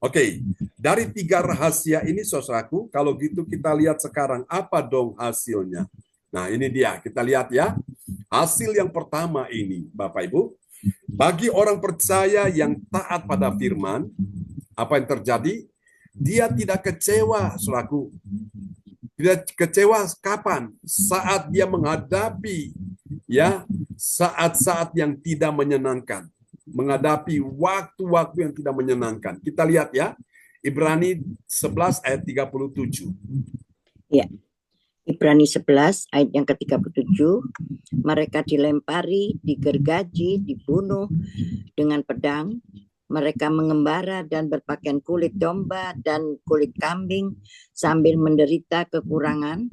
Oke, dari 3 rahasia ini, saudaraku, kalau gitu kita lihat sekarang apa dong hasilnya. Nah, ini dia, kita lihat ya. Hasil yang pertama ini, Bapak Ibu, bagi orang percaya yang taat pada firman, apa yang terjadi? Dia tidak kecewa, saudaraku. Tidak kecewa kapan? Saat dia menghadapi ya saat-saat yang tidak menyenangkan, menghadapi waktu-waktu yang tidak menyenangkan. Kita lihat ya, Ibrani 11 ayat 37. Ya. Ibrani 11 ayat yang ke-37, mereka dilempari, digergaji, dibunuh dengan pedang, mereka mengembara dan berpakaian kulit domba dan kulit kambing sambil menderita kekurangan,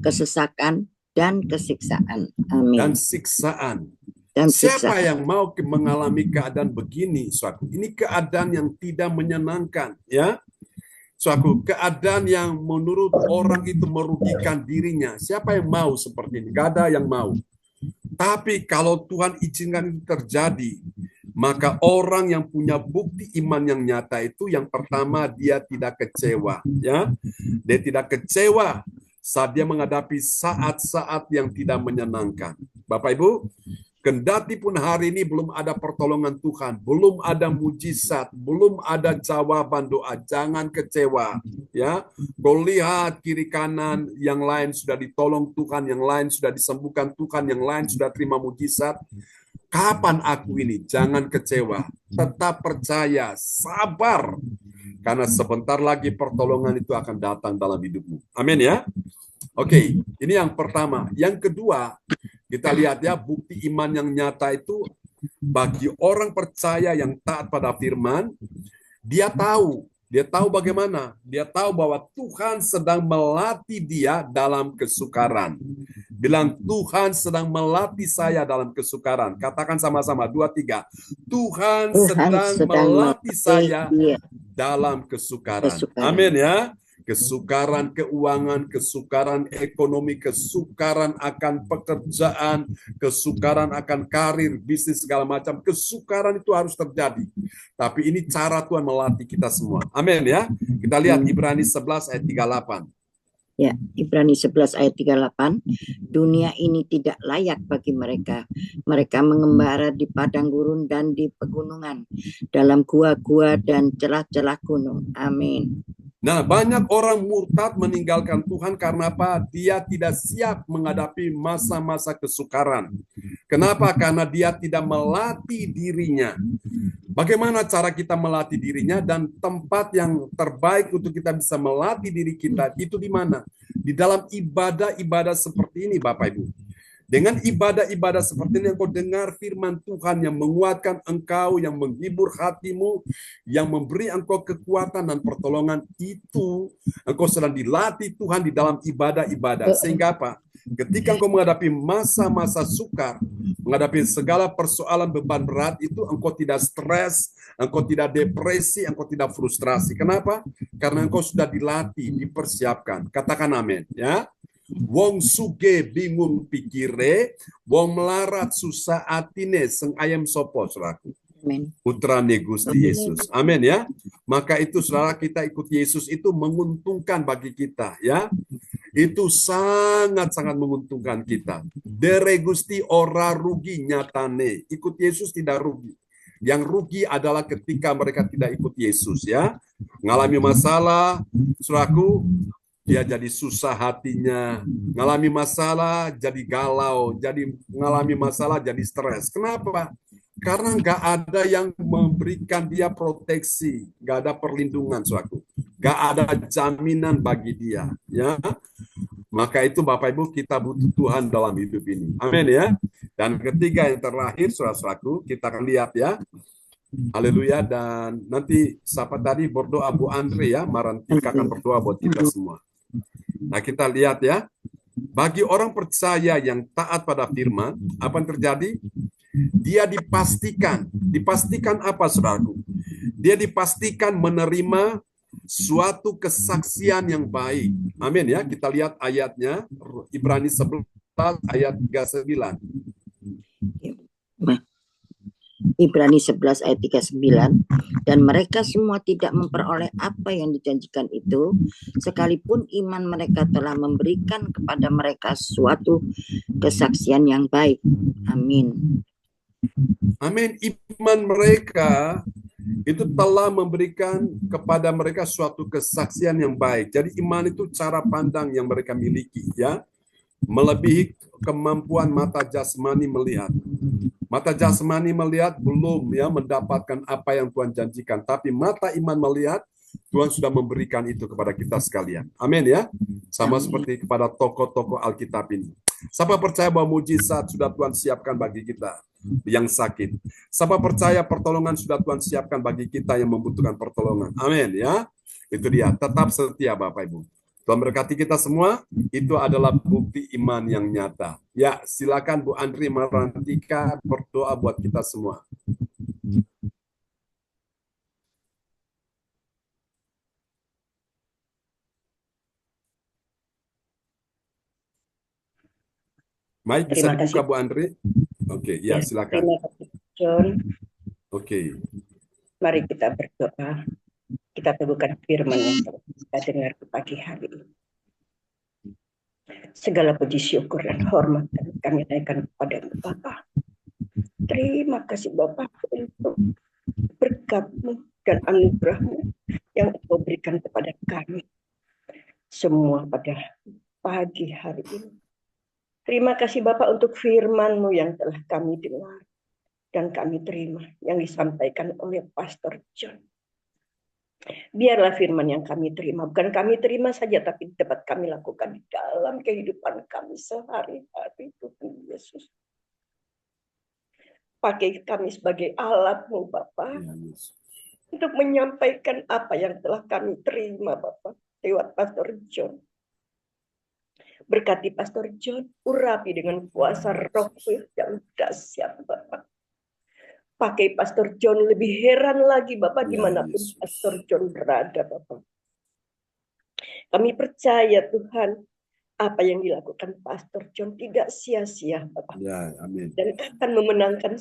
kesesakan, dan kesiksaan. Amin. Dan siksaan. Siapa yang mau mengalami keadaan begini, suatu? Ini keadaan yang tidak menyenangkan, ya. Suatu keadaan yang menurut orang itu merugikan dirinya. Siapa yang mau seperti ini? Gak ada yang mau. Tapi kalau Tuhan izinkan itu terjadi, maka orang yang punya bukti iman yang nyata itu yang pertama dia tidak kecewa, ya. Dia tidak kecewa saat dia menghadapi saat-saat yang tidak menyenangkan. Bapak Ibu, kendati pun hari ini belum ada pertolongan Tuhan, belum ada mujizat, belum ada jawaban doa, jangan kecewa, ya. Kau lihat kiri kanan, yang lain sudah ditolong Tuhan, yang lain sudah disembuhkan Tuhan, yang lain sudah terima mujizat. Kapan aku ini? Jangan kecewa, tetap percaya, sabar, karena sebentar lagi pertolongan itu akan datang dalam hidupmu. Amin ya. Oke, ini yang pertama. Yang kedua, kita lihat ya, bukti iman yang nyata itu bagi orang percaya yang taat pada firman, dia tahu bagaimana, dia tahu bahwa Tuhan sedang melatih dia dalam kesukaran. Bilang, Tuhan sedang melatih saya dalam kesukaran. Katakan sama-sama, 2, 3. Tuhan sedang melatih saya dalam kesukaran. Amin ya. kesukaran keuangan, kesukaran ekonomi, kesukaran akan pekerjaan, kesukaran akan karir, bisnis, segala macam. Kesukaran itu harus terjadi. Tapi ini cara Tuhan melatih kita semua. Amin ya. Kita lihat Ibrani 11 ayat 38. Ya, Ibrani 11 ayat 38. Dunia ini tidak layak bagi mereka. Mereka mengembara di padang gurun dan di pegunungan, dalam gua-gua dan celah-celah gunung. Amin. Nah, banyak orang murtad meninggalkan Tuhan karena apa? Dia tidak siap menghadapi masa-masa kesukaran. Kenapa? Karena dia tidak melatih dirinya. Bagaimana cara kita melatih dirinya, dan tempat yang terbaik untuk kita bisa melatih diri kita itu di mana? Di dalam ibadah-ibadah seperti ini, Bapak Ibu. Dengan ibadah-ibadah seperti ini, engkau dengar firman Tuhan yang menguatkan engkau, yang menghibur hatimu, yang memberi engkau kekuatan dan pertolongan. Itu engkau sedang dilatih Tuhan di dalam ibadah-ibadah. Sehingga apa? Ketika engkau menghadapi masa-masa sukar, menghadapi segala persoalan beban berat itu, engkau tidak stres, engkau tidak depresi, engkau tidak frustrasi. Kenapa? Karena engkau sudah dilatih, dipersiapkan. Katakan amin, ya. Wong suge bingung pikire, wong melarat susah atine seng ayam sopo, saudaraku. Amin. Putrane Gusti Yesus. Amin ya. Maka itu saudara, kita ikut Yesus itu menguntungkan bagi kita ya. Itu sangat-sangat menguntungkan kita. Dere Gusti ora rugi nyatane. Ikut Yesus tidak rugi. Yang rugi adalah ketika mereka tidak ikut Yesus ya. Ngalami masalah, saudaraku, dia jadi susah hatinya, ngalami masalah jadi galau, jadi ngalami masalah jadi stres. Kenapa? Karena nggak ada yang memberikan dia proteksi, nggak ada perlindungan, suatu, nggak ada jaminan bagi dia. Ya, maka itu Bapak Ibu, kita butuh Tuhan dalam hidup ini. Amin ya. Dan ketiga yang terakhir, saudara-saudaraku, kita akan lihat ya. Haleluya. Dan nanti siapa tadi berdoa, Bu Andre ya, Marantika akan berdoa buat kita semua. Nah, kita lihat ya. Bagi orang percaya yang taat pada firman, apa yang terjadi? Dia dipastikan apa, saudaraku? Dia dipastikan menerima suatu kesaksian yang baik. Amin ya. Kita lihat ayatnya, Ibrani 11 ayat 39. Ibrani 11 ayat 39, dan mereka semua tidak memperoleh apa yang dijanjikan itu, sekalipun iman mereka telah memberikan kepada mereka suatu kesaksian yang baik. Amin. Amin. Iman mereka itu telah memberikan kepada mereka suatu kesaksian yang baik. Jadi iman itu cara pandang yang mereka miliki ya. Melebihi kemampuan mata jasmani melihat. Mata jasmani melihat belum ya mendapatkan apa yang Tuhan janjikan, tapi mata iman melihat Tuhan sudah memberikan itu kepada kita sekalian. Amin ya. Sama seperti kepada tokoh-tokoh Alkitab ini. Siapa percaya bahwa mujizat sudah Tuhan siapkan bagi kita yang sakit? Siapa percaya pertolongan sudah Tuhan siapkan bagi kita yang membutuhkan pertolongan? Amin ya. Itu dia. Tetap setia Bapak Ibu. Tuhan berkati kita semua. Itu adalah bukti iman yang nyata. Ya, silakan Bu Andri Marantika berdoa buat kita semua. Mike, bisa dibuka Bu Andri? Oke, ya silakan. Terima kasih, John. Oke. Mari kita berdoa. Kita teguhkan firman yang telah kita dengar di pagi hari ini. Segala puji syukur dan hormat kami naikkan kepada Bapa. Terima kasih Bapa untuk berkat-Mu dan anugerah-Mu yang Engkau berikan kepada kami semua pada pagi hari ini. Terima kasih Bapa untuk firman-Mu yang telah kami dengar dan kami terima yang disampaikan oleh Pastor John. Biarlah firman yang kami terima, bukan kami terima saja, tapi dapat kami lakukan di dalam kehidupan kami sehari-hari, Tuhan Yesus. Pakai kami sebagai alat-Mu, Bapa, untuk menyampaikan apa yang telah kami terima, Bapa, lewat Pastor John. Berkati Pastor John, urapi dengan kuasa Roh yang dahsyat, Bapa. Pakai Pastor John, lebih heran lagi Bapak dimanapun Pastor John berada Bapak. Kami percaya Tuhan, apa yang dilakukan Pastor John tidak sia-sia, Bapak. Ya, amin. Dan akan memenangkan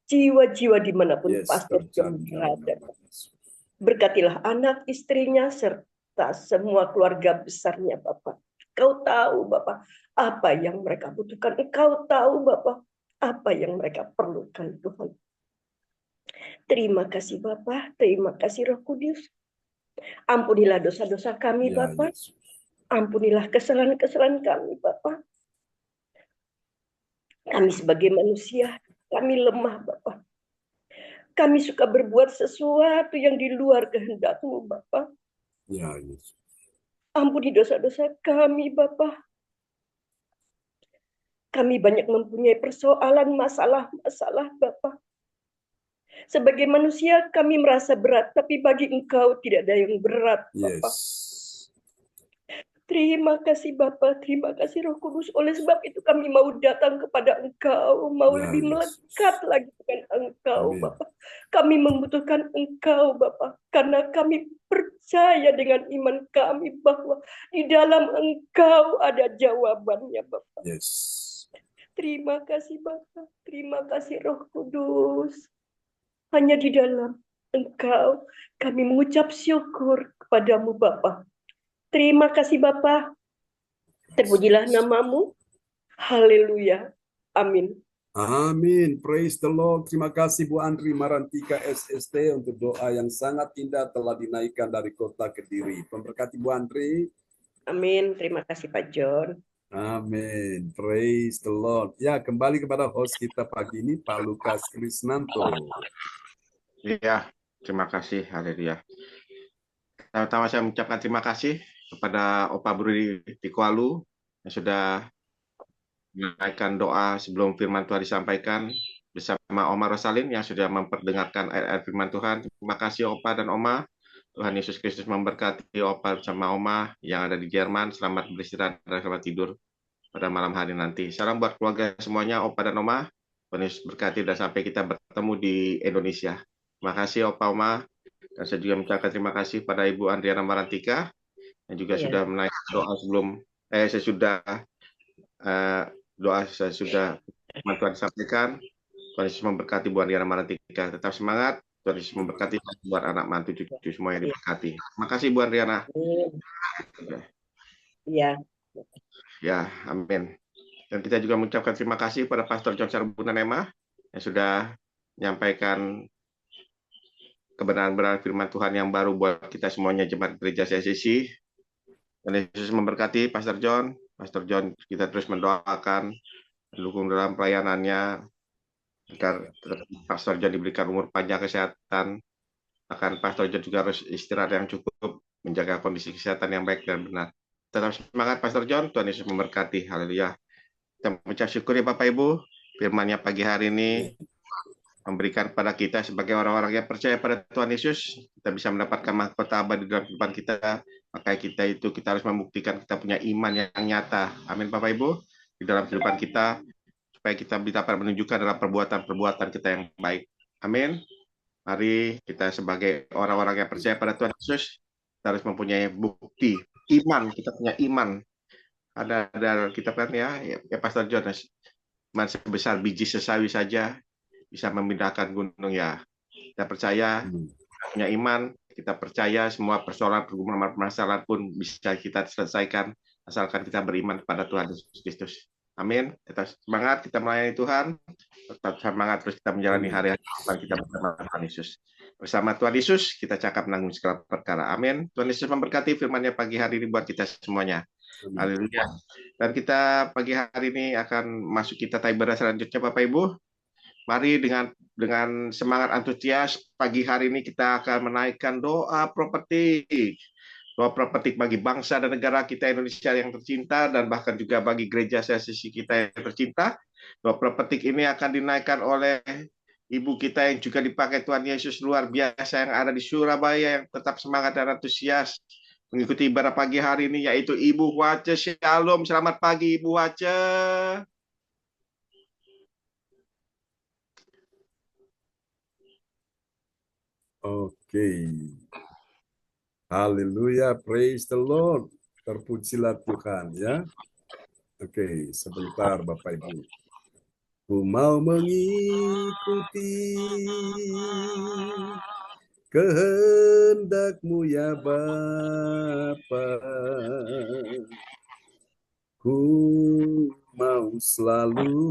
jiwa-jiwa dimanapun Yes, Pastor John terjadi dalam berada. nama Yesus. Berkatilah anak istrinya serta semua keluarga besarnya, Bapak. Kau tahu, Bapak, apa yang mereka butuhkan. Engkau tahu, Bapak, apa yang mereka perlukan, Tuhan. Terima kasih, Bapak. Terima kasih, Roh Kudus. Ampunilah dosa-dosa kami, Ya, Bapak. Yesus. Ampunilah kesalahan-kesalahan kami, Bapak. Kami sebagai manusia, kami lemah, Bapak. Kami suka berbuat sesuatu yang di luar kehendak-Mu, Bapak. Ya, Yesus. Ampuni dosa-dosa kami, Bapak. Kami banyak mempunyai persoalan, masalah-masalah, Bapak. Sebagai manusia, kami merasa berat, tapi bagi Engkau tidak ada yang berat, Bapak. Yes. Terima kasih Bapak, terima kasih Roh Kudus. Oleh sebab itu kami mau datang kepada Engkau, mau Ya, lebih Yesus. melekat lagi dengan Engkau, Amin. Bapak. Kami membutuhkan Engkau, Bapak, karena kami percaya dengan iman kami bahwa di dalam Engkau ada jawabannya, Bapak. Yes. Terima kasih Bapak, terima kasih Roh Kudus. Hanya di dalam Engkau kami mengucap syukur kepadamu, Bapak. Terima kasih Bapak. Terpujilah namamu. Haleluya. Amin. Amin. Praise the Lord. Terima kasih Bu Andri Marantika SST untuk doa yang sangat indah telah dinaikkan dari kota Kediri. Memberkati Bu Andri. Amin. Terima kasih Pak John. Amin. Praise the Lord. Ya, kembali kepada host kita pagi ini, Pak Lukas Krisnanto. Iya, terima kasih. Haleluya. Pertama saya mengucapkan terima kasih kepada Opa Budi di Kualu yang sudah menaikkan doa sebelum firman Tuhan disampaikan bersama Oma Rosalin yang sudah memperdengarkan ayat-ayat firman Tuhan. Terima kasih Opa dan Oma. Tuhan Yesus Kristus memberkati Opa bersama Oma yang ada di Jerman. Selamat beristirahat dan selamat tidur pada malam hari nanti. Salam buat keluarga semuanya, Opa dan Oma. Tuhan Yesus berkati dan sampai kita bertemu di Indonesia. Terima kasih Opa, Oma. Dan saya juga mengucapkan terima kasih pada Ibu Andriana Marantika yang juga sudah menaikkan doa sebelum saya sudah Tuhan sampaikan. Tuhan Yesus memberkati Bu Andriana Marantika. Tetap semangat. Tuhan Yesus memberkati buat anak mantu cucu semua yang diberkati. Terima kasih Bu Andriana. Iya. Ya, amin. Dan kita juga mengucapkan terima kasih pada Pastor John Sarbunanema yang sudah menyampaikan kebenaran-kebenaran firman Tuhan yang baru buat kita semuanya jemaat gereja CCC. Dan Yesus memberkati Pastor John. Pastor John kita terus mendoakan, mendukung dalam pelayanannya, agar Pastor John diberikan umur panjang, kesehatan. Akan Pastor John juga harus istirahat yang cukup, menjaga kondisi kesehatan yang baik dan benar. Tetap semangat Pastor John, Tuhan Yesus memberkati. Haleluya. Kita mengucap syukur ya Bapak Ibu, firman-Nya pagi hari ini memberikan kepada kita sebagai orang-orang yang percaya pada Tuhan Yesus, kita bisa mendapatkan mahkota abadi dalam kehidupan kita. Maka kita harus membuktikan kita punya iman yang nyata. Amin Bapak Ibu, di dalam kehidupan kita, supaya kita dapat menunjukkan dalam perbuatan-perbuatan kita yang baik. Amin. Mari kita sebagai orang-orang yang percaya pada Tuhan Yesus, kita harus mempunyai bukti iman. Kita punya iman. Ada kitab kan ya Pastor John, iman sebesar biji sesawi saja bisa memindahkan gunung ya. Kita percaya, kita punya iman, kita percaya semua permasalahan pun bisa kita selesaikan asalkan kita beriman kepada Tuhan Yesus Kristus. Amin. Tetap semangat kita melayani Tuhan, tetap semangat terus kita menjalani hari-hari kita bersama Tuhan Yesus. Bersama Tuhan Yesus kita cakap menanggung segala perkara. Amin. Tuhan Yesus memberkati firman-Nya pagi hari ini buat kita semuanya. Haleluya. Dan kita pagi hari ini akan masuk kita ibadah selanjutnya Bapak Ibu. Mari dengan semangat antusias pagi hari ini kita akan menaikkan doa prophetik. Doa prophetik bagi bangsa dan negara kita Indonesia yang tercinta dan bahkan juga bagi gereja CCC kita yang tercinta. Doa prophetik ini akan dinaikkan oleh ibu kita yang juga dipakai Tuhan Yesus luar biasa yang ada di Surabaya yang tetap semangat dan antusias mengikuti ibadah pagi hari ini, yaitu Ibu Wace. Shalom, selamat pagi Ibu Wace. Oke. Haleluya, praise the Lord. Terpujilah Tuhan ya. Oke, sebentar Bapak Ibu. Ku mau mengikuti kehendak-Mu ya Bapa. Ku mau selalu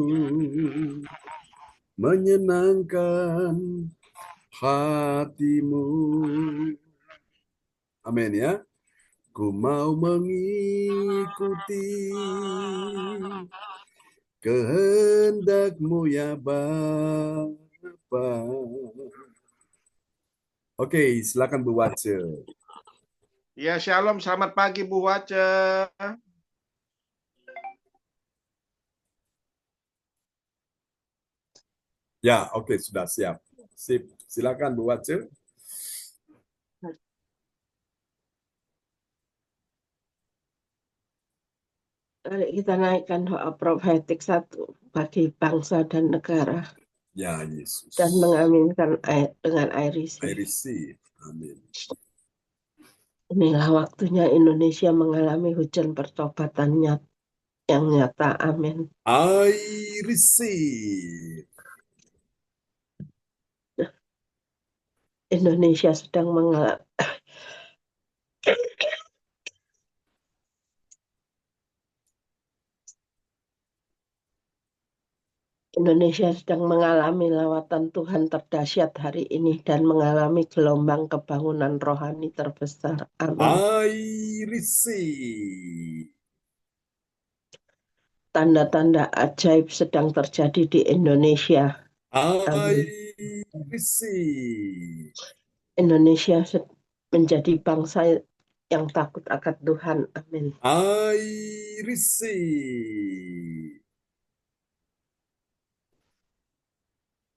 menyenangkan hati-Mu. Amin ya. Ku mau mengikuti kehendak-Mu ya Bapa. Oke, silakan Bu Wace. Ya, shalom, selamat pagi Bu Wace. Ya, oke, sudah siap. Sip, silakan Bu Wace. Mari kita naikkan doa profetik 1 bagi bangsa dan negara Ya, Yesus. dan mengaminkan dengan air I isi. receive. Amin. Inilah waktunya Indonesia mengalami hujan pertobatan yang nyata. Amin. I receive. Indonesia sedang mengalami lawatan Tuhan terdahsyat hari ini dan mengalami gelombang kebangunan rohani terbesar. Amin. I receive. Tanda-tanda ajaib sedang terjadi di Indonesia. I receive. Indonesia menjadi bangsa yang takut akan Tuhan. Amin. I receive.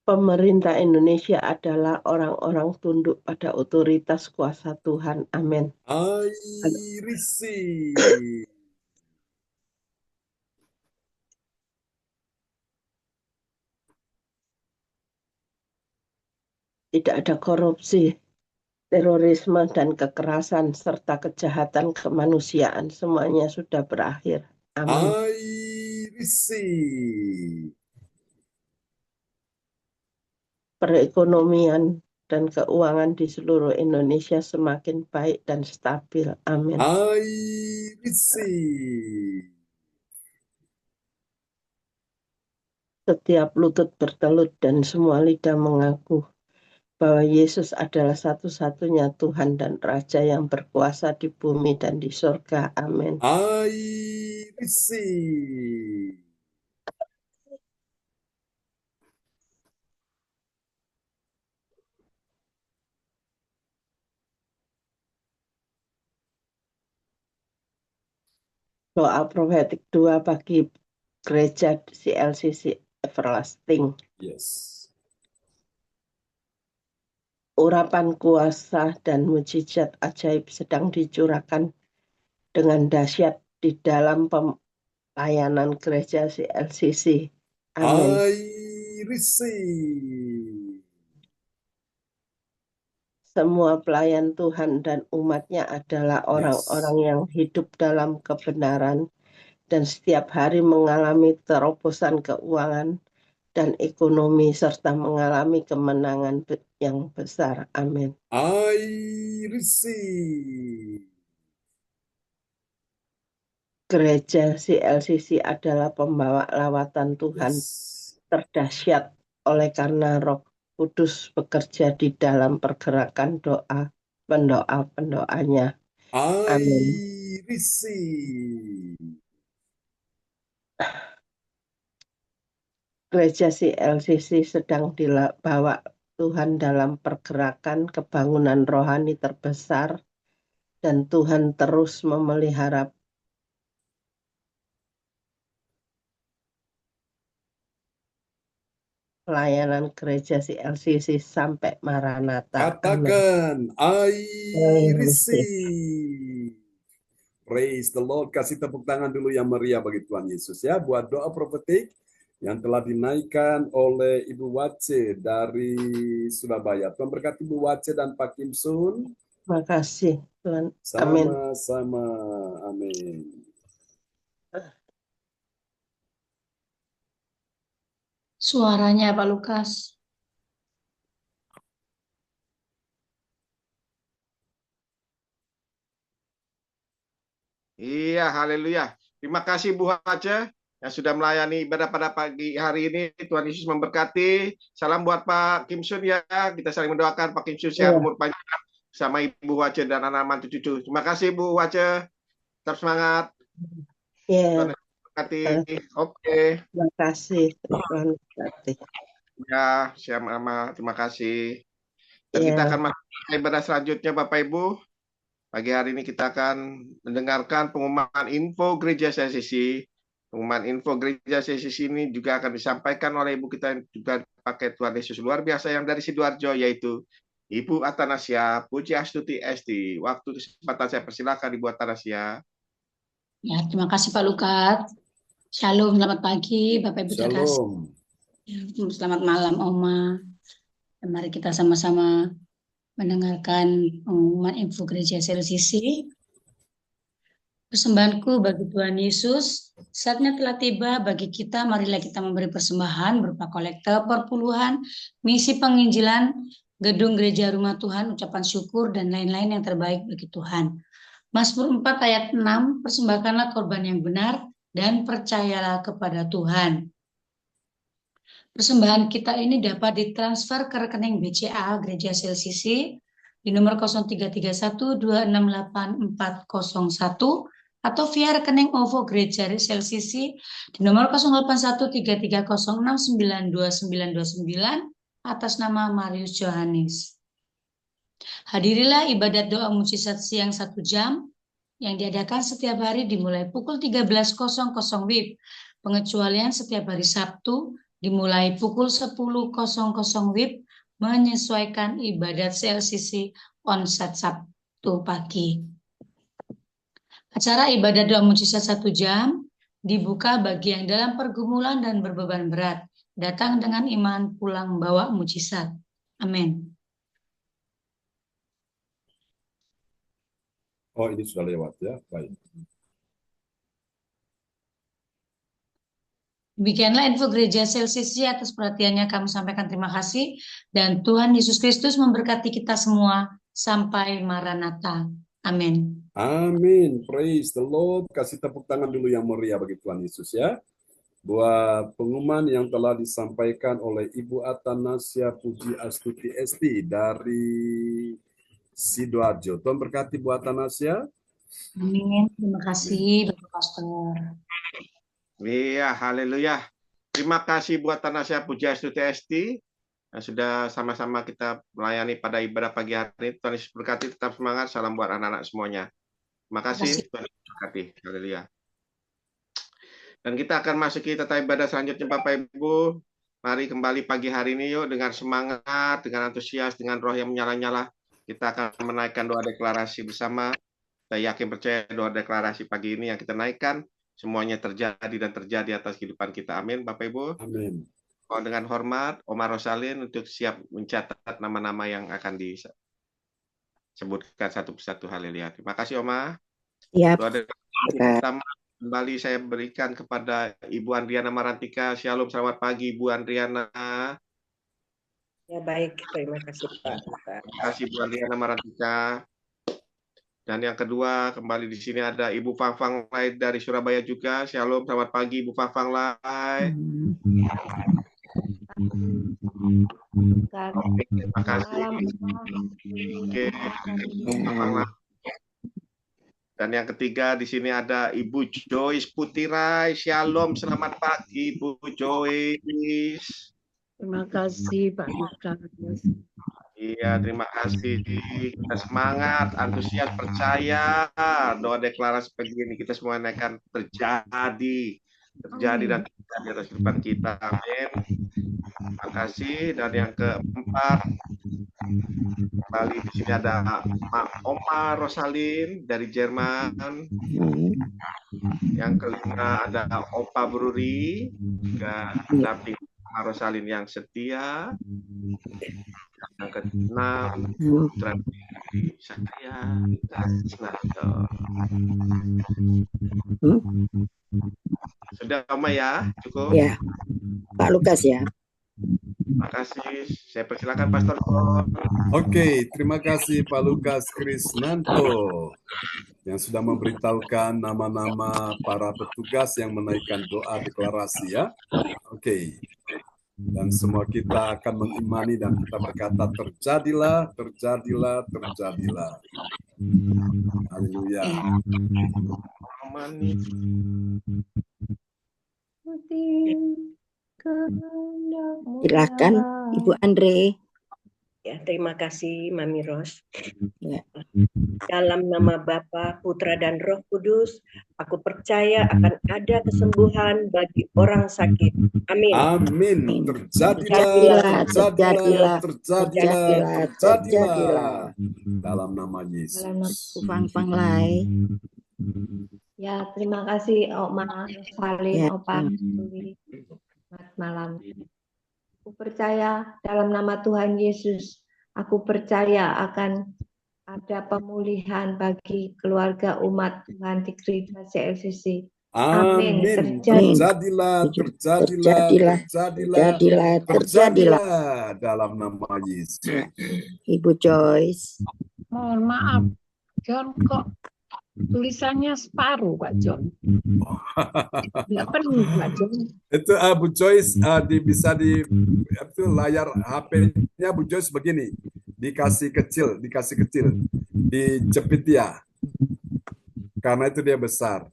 Pemerintah Indonesia adalah orang-orang tunduk pada otoritas kuasa Tuhan. Amin. I receive. Tidak ada korupsi, terorisme, dan kekerasan, serta kejahatan kemanusiaan. Semuanya sudah berakhir. Amin. I receive. Perekonomian dan keuangan di seluruh Indonesia semakin baik dan stabil. Amin. I receive. Setiap lutut bertelut dan semua lidah mengaku bahwa Yesus adalah satu-satunya Tuhan dan Raja yang berkuasa di bumi dan di surga. Amin. I receive. Doa profetik 2 bagi gereja CLCC Everlasting. Yes. Urapan kuasa dan mujizat ajaib sedang dicurahkan dengan dahsyat di dalam pelayanan gereja CLCC. Amin. I receive. Semua pelayan Tuhan dan umatnya adalah orang-orang yang hidup dalam kebenaran dan setiap hari mengalami terobosan keuangan dan ekonomi serta mengalami kemenangan yang besar. Amin. I receive. Gereja CLCC adalah pembawa lawatan Tuhan terdahsyat oleh karena Roh Kudus bekerja di dalam pergerakan pendoa-pendoanya. Amin. I receive. Gereja CLCC sedang dibawa Tuhan dalam pergerakan kebangunan rohani terbesar dan Tuhan terus memelihara pelayanan gereja CLCC sampai Maranatha. Katakan, I receive. Praise the Lord. Kasih tepuk tangan dulu yang meriah bagi Tuhan Yesus ya. Buat doa profetik yang telah dinaikkan oleh Ibu Wace dari Surabaya. Tuhan berkati Ibu Wace dan Pak Kim Sun. Terima kasih Tuhan. Amin. Sama-sama. Amin. Suaranya Pak Lukas. Iya, haleluya. Terima kasih Bu Hace yang sudah melayani ibadah pada pagi hari ini. Tuhan Yesus memberkati. Salam buat Pak Kim Sun ya. Kita saling mendoakan Pak Kim Sun sehat, umur panjang sama Ibu Hace dan anak mantu cucu. Terima kasih Bu Hace. Tetap semangat. Ya, Tuhan memberkati. Oke. terima kasih. Tuhan memberkati. Ya, sama-sama. Terima kasih. Dan Ya. kita akan masuk ke ibadah selanjutnya Bapak Ibu. Pagi hari ini kita akan mendengarkan pengumuman info Gereja CCC. Pengumuman info Gereja CCC ini juga akan disampaikan oleh Ibu kita yang juga pakai Tuhan Yesus luar biasa yang dari Sidoarjo, yaitu Ibu Atanasia Pujiastuti Esti. Waktu kesempatan saya persilakan Ibu Atanasia. Ya, terima kasih Pak Lukas. Shalom, selamat pagi Bapak Ibu terkasih. Shalom. Selamat malam Oma. Dan mari kita sama-sama mendengarkan pengumuman info Gereja CCC. Persembahanku bagi Tuhan Yesus, saatnya telah tiba bagi kita, marilah kita memberi persembahan berupa kolekte perpuluhan, misi penginjilan, gedung gereja rumah Tuhan, ucapan syukur, dan lain-lain yang terbaik bagi Tuhan. Mazmur 4 ayat 6, persembahkanlah korban yang benar dan percayalah kepada Tuhan. Persembahan kita ini dapat ditransfer ke rekening BCA Gereja CCC di nomor 0331268401 atau via rekening OVO Gereja CCC di nomor 081330692929 atas nama Marius Johannes. Hadirilah ibadat doa mujizat siang 1 jam yang diadakan setiap hari dimulai pukul 13.00 WIB. Pengecualian setiap hari Sabtu dimulai pukul 10.00 WIB menyesuaikan ibadat CLCC onsite Sabtu pagi. Acara ibadah doa mujizat 1 jam dibuka bagi yang dalam pergumulan dan berbeban berat. Datang dengan iman, pulang bawa mujizat. Amin. Oh, ini sudah lewat ya. Baik. Demikianlah info Gereja CLCC. Atas perhatiannya kami sampaikan terima kasih. Dan Tuhan Yesus Kristus memberkati kita semua sampai Maranatha. Amin. Amin. Praise the Lord. Kasih tepuk tangan dulu yang meriah bagi Tuhan Yesus ya. Buat pengumuman yang telah disampaikan oleh Ibu Atanasia Pujiastuti Esti dari Sidoarjo. Tuhan berkati Bu Atanasia. Amin. Terima kasih Bapak Pastor. Iya, haleluya. Terima kasih buat Atanasia Pujiastuti Esti yang sudah sama-sama kita melayani pada ibadah pagi hari ini. Tuhan Yesus berkati, tetap semangat. Salam buat anak-anak semuanya. Terima kasih. Tuhan Yesus berkati. Haleluya. Dan kita akan masuki tata ibadah selanjutnya Bapak Ibu. Mari kembali pagi hari ini yuk dengan semangat, dengan antusias, dengan roh yang menyala-nyala. Kita akan menaikkan doa deklarasi bersama. Saya yakin percaya doa deklarasi pagi ini yang kita naikkan semuanya terjadi dan terjadi atas kehidupan kita. Amin Bapak Ibu. Amin. Dengan hormat Oma Rosalin untuk siap mencatat nama-nama yang akan disebutkan satu persatu. Haleluya. Terima kasih Oma. Siap. Doa deklarasi pertama kembali saya berikan kepada Ibu Andriana Marantika. Shalom, selamat pagi Ibu Andriana. Ya baik, terima kasih Pak. Terima kasih Bu Andriana Marantika. Dan yang kedua, kembali di sini ada Ibu Fang Lai dari Surabaya juga. Shalom, selamat pagi Ibu Fang Lai. Terima kasih. Oke. Dan yang ketiga di sini ada Ibu Joyce Putirai. Shalom, selamat pagi Ibu Joyce. Terima kasih Pak Lukas. Iya, terima kasih. Kita semangat, antusias, percaya. Doa deklarasi pagi ini kita semua akan terjadi dan terjadi atas kehidupan kita. Amin. Terima kasih. Dan yang keempat, kembali di sini ada Oma Rosalin dari Jerman. Yang kelima ada Opa Bruri, juga damping Oma Rosalin yang setia. Yang keenam, Saya Krisnanto. Sudah Oma ya, cukup. Ya, Pak Lukas ya. Terima kasih. Saya persilakan Pastor John. Oke, terima kasih Pak Lukas Krisnanto yang sudah memberitahukan nama-nama para petugas yang menaikkan doa deklarasi ya. Oke. Dan semua kita akan mengimani dan kita berkata terjadilah, terjadilah, terjadilah. Haleluya. Silakan Ibu Andre. Ya, terima kasih Mami Ros. Ya. Dalam nama Bapa, Putra dan Roh Kudus, aku percaya akan ada kesembuhan bagi orang sakit. Amin. Amin. Terjadilah, terjadilah, terjadilah, terjadilah. Dalam nama Yesus. Fang Lai. Ya, terima kasih Oma Salin, Ya. Opa Suli. Selamat malam. Aku percaya dalam nama Tuhan Yesus, aku percaya akan ada pemulihan bagi keluarga umat Tuhan di gereja CLCC. Amin. Amin. Terjadi. Terjadilah, terjadilah, terjadilah, terjadilah dalam nama Yesus. Ibu Joyce. Mohon maaf, John kok tulisannya separuh, Pak John. Nggak perlu, Pak John. Itu Bu Joyce bisa di itu layar HP-nya Bu Joyce begini, dikasih kecil, dijepit ya, karena itu dia besar.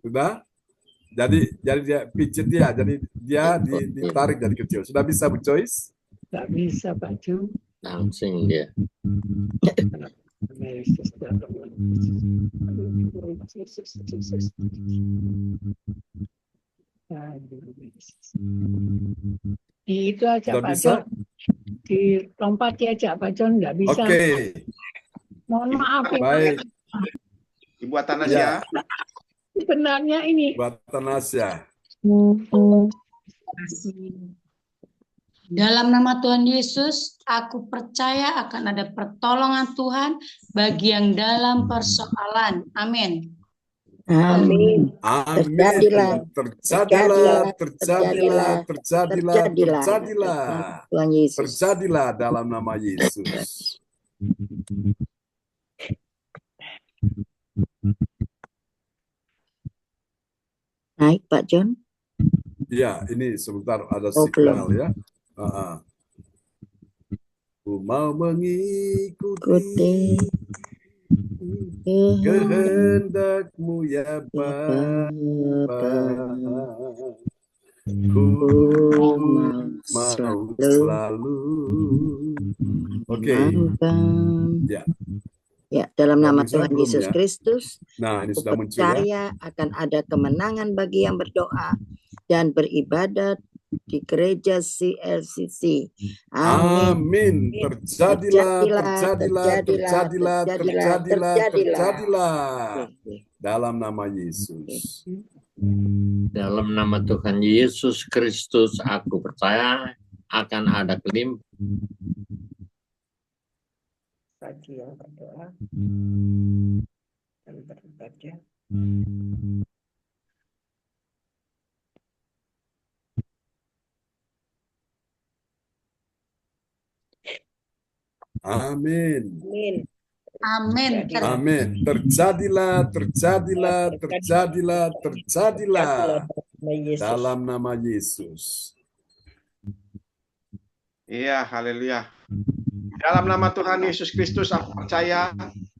Sudah? Jadi dia pijit ya, jadi dia ditarik jadi kecil. Sudah bisa Bu Joyce? Nggak bisa, Pak John. Langsung dia. Itu aja Sudah Pak bisa? John. Dilompati aja Pak John, nggak bisa. Oke. Mohon maaf ya. Baik. Ibu Atanasya. Sebenarnya ini. Bu Atanasya. Dalam nama Tuhan Yesus, aku percaya akan ada pertolongan Tuhan bagi yang dalam persoalan. Amin. Amin. Amin. Terjadilah, Terjadilah, terjadilah, terjadilah, terjadilah. Tuhan Yesus. Terjadilah dalam nama Yesus. Naik Pak John. Ya, ini sebentar ada Oh, signal belum. ya. Ku mau mengikuti kehendak-Mu ya Bapa. Ku mau selalu. Oke. Ya. Ya, dalam nama Bisa Tuhan belum Yesus ya? Kristus, Nah, ini aku sudah muncul ya. percaya akan ada kemenangan bagi yang berdoa dan beribadat di gereja CLCC. Amin. Amin. Terjadilah, terjadilah, terjadilah, terjadilah. Dalam nama Yesus. Dalam nama Tuhan Yesus Kristus, aku percaya akan ada kelimpahan. Bagi yang berdoa dan beribadah. Amin. Amin. Amin. Terjadilah, terjadilah, terjadilah, terjadilah. Dalam nama Yesus. Iya, haleluya. Dalam nama Tuhan Yesus Kristus, aku percaya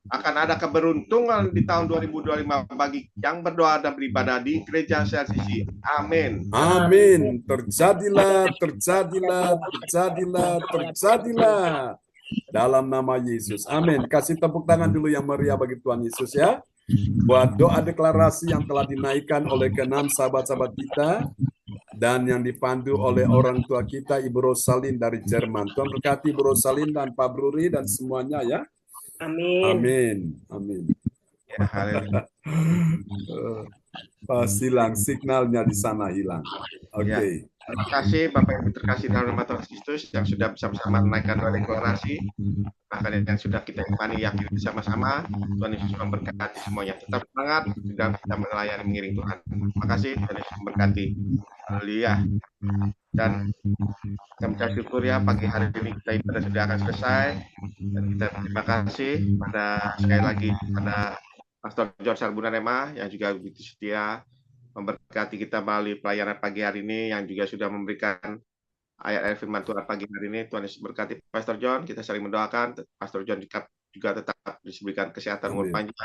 akan ada keberuntungan di tahun 2025 bagi yang berdoa dan beribadah di gereja CLCC. Amin. Amin. Terjadilah, terjadilah, terjadilah, terjadilah. Dalam nama Yesus. Amin. Kasih tepuk tangan dulu yang meriah bagi Tuhan Yesus ya. Buat doa deklarasi yang telah dinaikkan oleh ke-6 sahabat-sahabat kita dan yang dipandu oleh orang tua kita Ibu Rosalin dari Jerman. Tuhan berkati Ibu Rosalin dan Pak Bruri dan semuanya ya. Amin. Amin. Amin. Ya, haleluya. Pas hilang signalnya di sana hilang. Oke. Terima kasih Bapak Ibu terkasih dalam nama Tuhan Kristus yang sudah bersama-sama menaikkan doa deklarasi, bahkan yang sudah kita imani yakini bersama-sama. Tuhan Yesus memberkati semuanya. Tetap semangat di dalam kita melayani mengiring Tuhan. Terima kasih, Tuhan Yesus memberkati. Haleluya. Dan kita mengucap syukur ya, pagi hari ini kita ibadah sudah akan selesai. Dan kita terima kasih pada sekali lagi pada Pastor John Sarbunan Ema yang juga begitu setia memberkati kita melalui pelayanan pagi hari ini, yang juga sudah memberikan ayat-ayat firman Tuhan pagi hari ini. Tuhan Yesus berkati Pastor John. Kita saling mendoakan Pastor John juga tetap diberikan kesehatan umur panjang.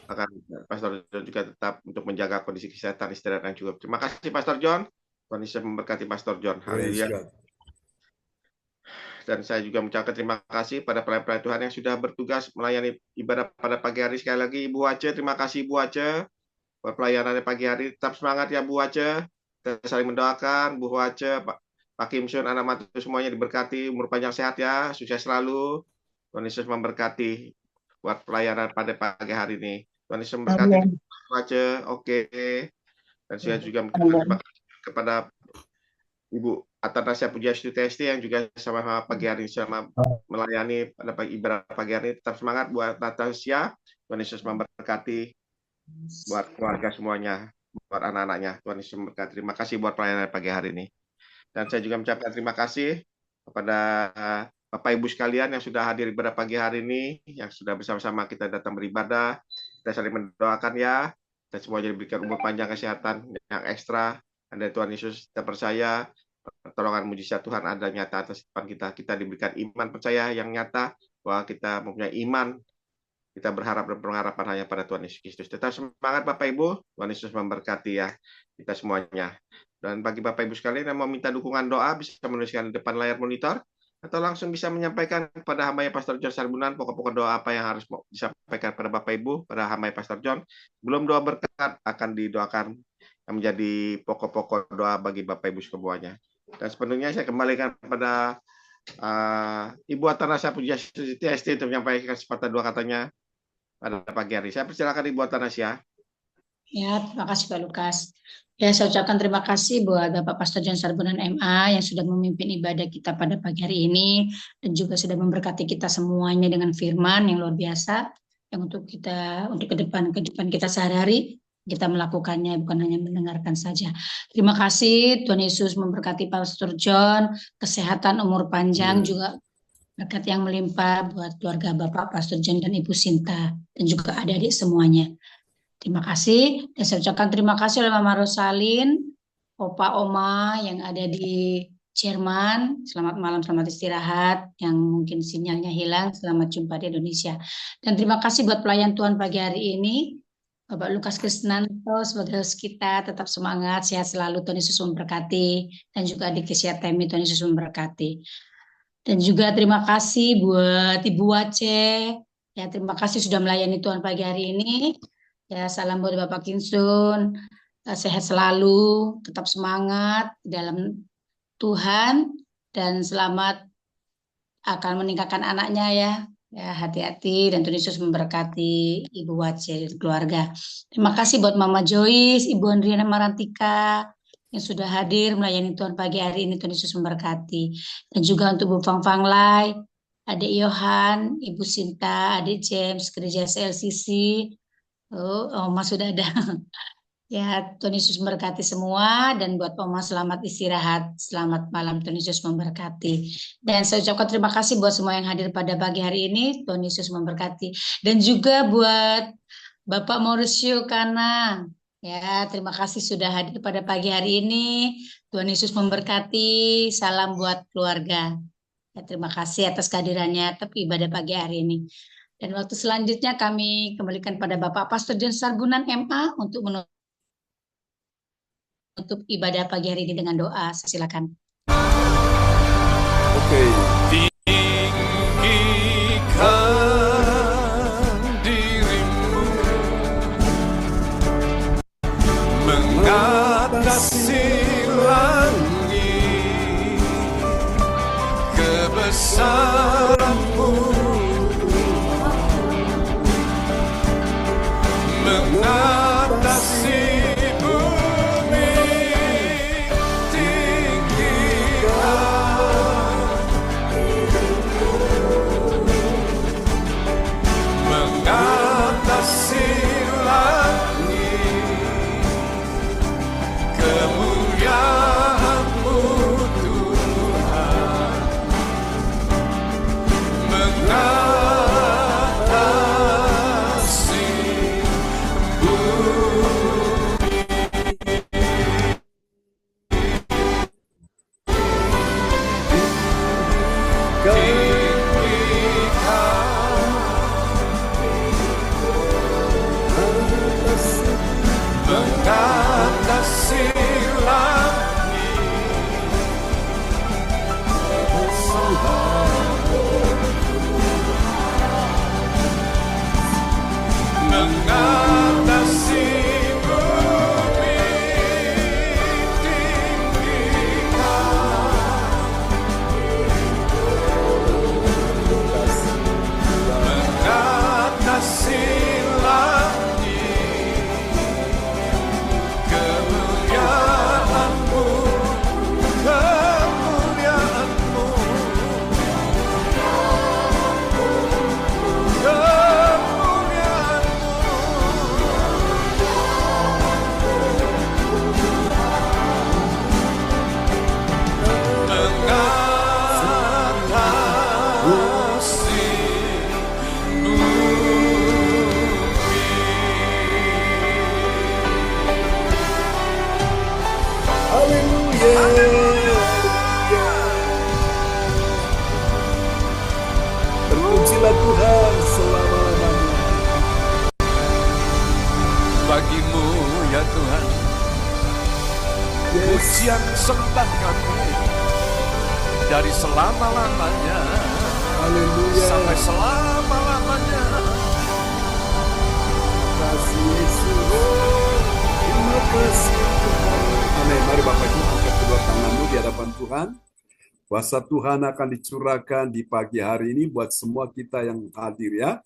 Bahkan Pastor John juga tetap untuk menjaga kondisi kesehatan istirahat yang cukup. Terima kasih Pastor John. Tuhan Yesus memberkati Pastor John. Haleluya. Dan saya juga mengucapkan terima kasih pada pelayan-pelayan Tuhan yang sudah bertugas melayani ibadah pada pagi hari. Sekali lagi Ibu Wace, terima kasih Ibu Wace buat pelayanan pagi hari. Tetap semangat ya Bu Wace. Kita saling mendoakan Bu Wace, Pak Kim Sun, anak mantu semuanya diberkati, umur panjang sehat ya, sukses selalu. Tuhan Yesus memberkati buat pelayanan pada pagi hari ini. Tuhan Yesus memberkati Bu Wace. Oke. Dan saya juga terima kasih kepada Ibu Atanasya Pujiastuti TST yang juga sama pagi hari sama melayani pada ibadah pagi hari. Tetap semangat buat Natasha. Tuhan Yesus memberkati buat keluarga semuanya, buat anak-anaknya. Tuhan Yesus memberkati. Terima kasih buat pelayanan pagi hari ini. Dan saya juga mengucapkan terima kasih kepada Bapak Ibu sekalian yang sudah hadir ibadah pagi hari ini, yang sudah bersama-sama kita datang beribadah. Kita saling mendoakan ya, dan semuanya diberikan umur panjang, kesehatan yang ekstra. Dan dari Tuhan Yesus kita percaya pertolongan mujizat Tuhan ada nyata atas depan kita. Kita diberikan iman percaya yang nyata bahwa kita mempunyai iman. Kita berharap dan pengharapan hanya pada Tuhan Yesus Kristus. Tetap semangat Bapak Ibu. Tuhan Yesus memberkati ya kita semuanya. Dan bagi Bapak Ibu sekalian yang mau minta dukungan doa, bisa menuliskan di depan layar monitor, atau langsung bisa menyampaikan kepada hamba Pastor John Sarbunan pokok-pokok doa apa yang harus disampaikan pada Bapak Ibu, pada hamba Pastor John. Belum doa berkat akan didoakan yang menjadi pokok-pokok doa bagi Bapak Ibu semuanya. Dan sepenuhnya saya kembalikan kepada Ibu Atanasya Pujiastuti TST untuk menyampaikan sepatah dua katanya pada pagi hari. Saya persilakan Ibu Atanasya. Ya, terima kasih Pak Lukas. Ya, saya ucapkan terima kasih buat Bapak Pastor John Sarbunan MA yang sudah memimpin ibadah kita pada pagi hari ini dan juga sudah memberkati kita semuanya dengan firman yang luar biasa yang untuk ke depan kita sehari-hari kita melakukannya, bukan hanya mendengarkan saja. Terima kasih, Tuhan Yesus memberkati Pastor John, kesehatan, umur panjang, juga berkat yang melimpah buat keluarga Bapak Pastor John dan Ibu Sinta dan juga adik-adik semuanya. Terima kasih, dan saya ucapkan terima kasih oleh Mama Rosalin, Opa Oma yang ada di Jerman. Selamat malam, selamat istirahat. Yang mungkin sinyalnya hilang, selamat jumpa di Indonesia. Dan terima kasih buat pelayan Tuhan pagi hari ini, Bapak Lukas Krisnanto sebagai host kita. Tetap semangat, sehat selalu, Tuhan Yesus memberkati. Dan juga adik Kesia Temi, Tuhan Yesus memberkati. Dan juga terima kasih buat Ibu Wace. Ya, terima kasih sudah melayani Tuhan pagi hari ini. Ya, salam buat Bapak Kinsun, sehat selalu, tetap semangat dalam Tuhan, dan selamat akan meningkatkan anaknya ya. Ya, hati-hati, dan Tuhan Yesus memberkati Ibu Wace keluarga. Terima kasih buat Mama Joyce, Ibu Andriana Marantika yang sudah hadir melayani Tuhan pagi hari ini. Tuhan Yesus memberkati. Dan juga untuk Bu Fang Fang Lai, Adik Yohan, Ibu Sinta, Adik James, Gereja CLCC. Oma sudah ada. Ya, Tuhan Yesus memberkati semua, dan buat Oma selamat istirahat, selamat malam, Tuhan Yesus memberkati. Dan saya ucapkan terima kasih buat semua yang hadir pada pagi hari ini, Tuhan Yesus memberkati. Dan juga buat Bapak Mauricio Kana, ya, terima kasih sudah hadir pada pagi hari ini, Tuhan Yesus memberkati, salam buat keluarga. Ya, terima kasih atas kehadirannya tapi ibadah pagi hari ini. Dan waktu selanjutnya kami kembalikan pada Bapak Pastor John Sarbunan MA untuk menutup ibadah pagi hari ini dengan doa. Silakan. Oke. Tinggikan dirimu mengatasi langit, kebesaranmu mengatasi bumi, tinggikan mengatasi mengatasi bumi mengatasi langit, kemuliaan-Mu, kemuliaan-Mu, Terpujilah Tuhan selama-lamanya. Bagi-Mu ya Tuhan, pujian sembah kami dari selama-lamanya Haleluya. sampai selama-lamanya. Kasih Yesus. Terima kasih Tuhan. Amin. Mari Bapak Ibu angkat kedua tanganmu di hadapan Tuhan. Kuasa Tuhan akan dicurahkan di pagi hari ini buat semua kita yang hadir ya.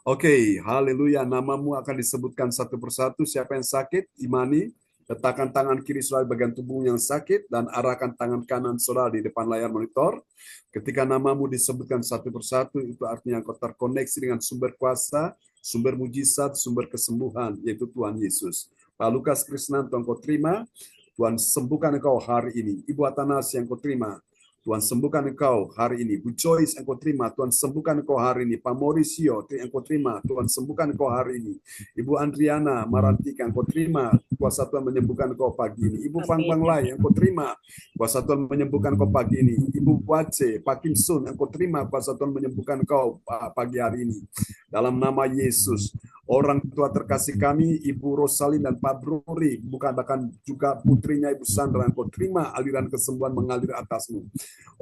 Oke, haleluya. Namamu akan disebutkan satu persatu. Siapa yang sakit, imani. Letakkan tangan kiri saudara bagian tubuh yang sakit dan arahkan tangan kanan saudara di depan layar monitor. Ketika namamu disebutkan satu persatu, itu artinya engkau terkoneksi dengan sumber kuasa, sumber mujizat, sumber kesembuhan, yaitu Tuhan Yesus. Pak Lukas Krisnanto engkau terima, Tuhan sembuhkan engkau hari ini. Ibu Atanas yang engkau terima, Tuhan sembuhkan engkau hari ini. Bu Joyce engkau terima, Tuhan sembuhkan engkau hari ini. Pak Mauricio engkau terima, Tuhan sembuhkan engkau hari ini. Ibu Andriana Marantika engkau terima, kuasa Tuhan menyembuhkan engkau pagi ini. Ibu Fang Fang Lai engkau terima, kuasa Tuhan menyembuhkan engkau pagi ini. Ibu Wace, Pak Kim Sun engkau terima, kuasa Tuhan menyembuhkan engkau pagi hari ini. Dalam nama Yesus. Orang tua terkasih kami, Ibu Rosalin dan Pak Bruri, bukan bahkan juga putrinya Ibu Sandra, engkau terima aliran kesembuhan mengalir atasmu.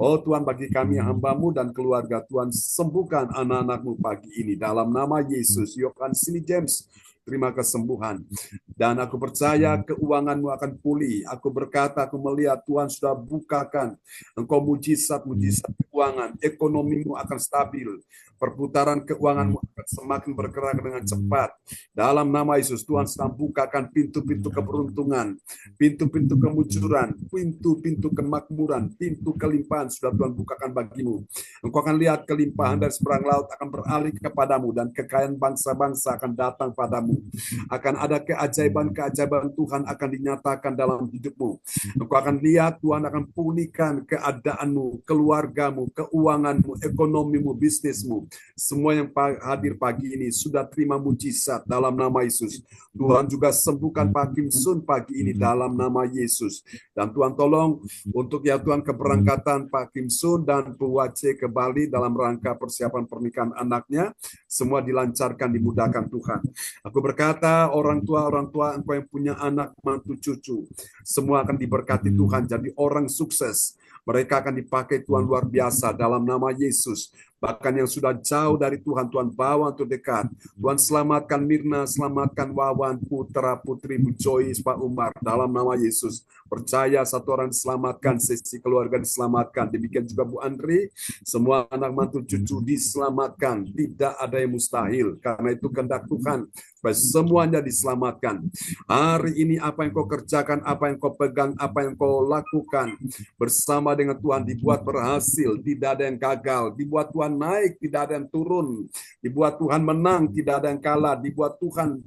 Oh Tuhan, bagi kami hamba-Mu dan keluarga, Tuhan sembuhkan anak-anak-Mu pagi ini. Dalam nama Yesus, Yohan Sini James, terima kesembuhan. Dan aku percaya keuangan-Mu akan pulih. Aku berkata, aku melihat Tuhan sudah bukakan engkau mujizat-mujizat keuangan. Ekonomi-Mu akan stabil. Perputaran keuangan-Mu akan semakin bergerak dengan cepat. Dalam nama Yesus, Tuhan sedang bukakan pintu-pintu keberuntungan, pintu-pintu kemunculan, pintu-pintu kemakmuran, pintu kelimpahan sudah Tuhan bukakan bagimu. Engkau akan lihat kelimpahan dari seberang laut akan beralih kepadamu dan kekayaan bangsa-bangsa akan datang padamu. Akan ada keajaiban-keajaiban Tuhan akan dinyatakan dalam hidupmu. Engkau akan lihat Tuhan akan pulihkan keadaanmu, keluargamu, keuanganmu, ekonomimu, bisnismu. Semua yang hadir pagi ini sudah terima mujizat dalam nama Yesus. Tuhan juga sembuhkan Pak Kim Sun pagi ini dalam nama Yesus. Dan Tuhan tolong untuk ya Tuhan keberangkatan Pak Kim Sun dan Bu Wace ke Bali dalam rangka persiapan pernikahan anaknya. Semua dilancarkan, dimudahkan Tuhan. Aku berkata orang tua engkau yang punya anak, mantu, cucu. Semua akan diberkati Tuhan jadi orang sukses. Mereka akan dipakai Tuhan luar biasa dalam nama Yesus. Bahkan yang sudah jauh dari Tuhan, Tuhan bawa untuk dekat. Tuhan selamatkan Mirna, selamatkan Wawan, putra, putri, Bu Joyce, Pak Umar. Dalam nama Yesus. Percaya satu orang diselamatkan, sesi keluarga diselamatkan. Demikian juga Bu Andri, semua anak mantu cucu diselamatkan. Tidak ada yang mustahil. Karena itu kehendak Tuhan. Supaya semuanya diselamatkan. Hari ini apa yang kau kerjakan, apa yang kau pegang, apa yang kau lakukan. Bersama dengan Tuhan dibuat berhasil. Tidak ada yang gagal. Dibuat Tuhan naik, tidak ada yang turun. Dibuat Tuhan menang, tidak ada yang kalah. Dibuat Tuhan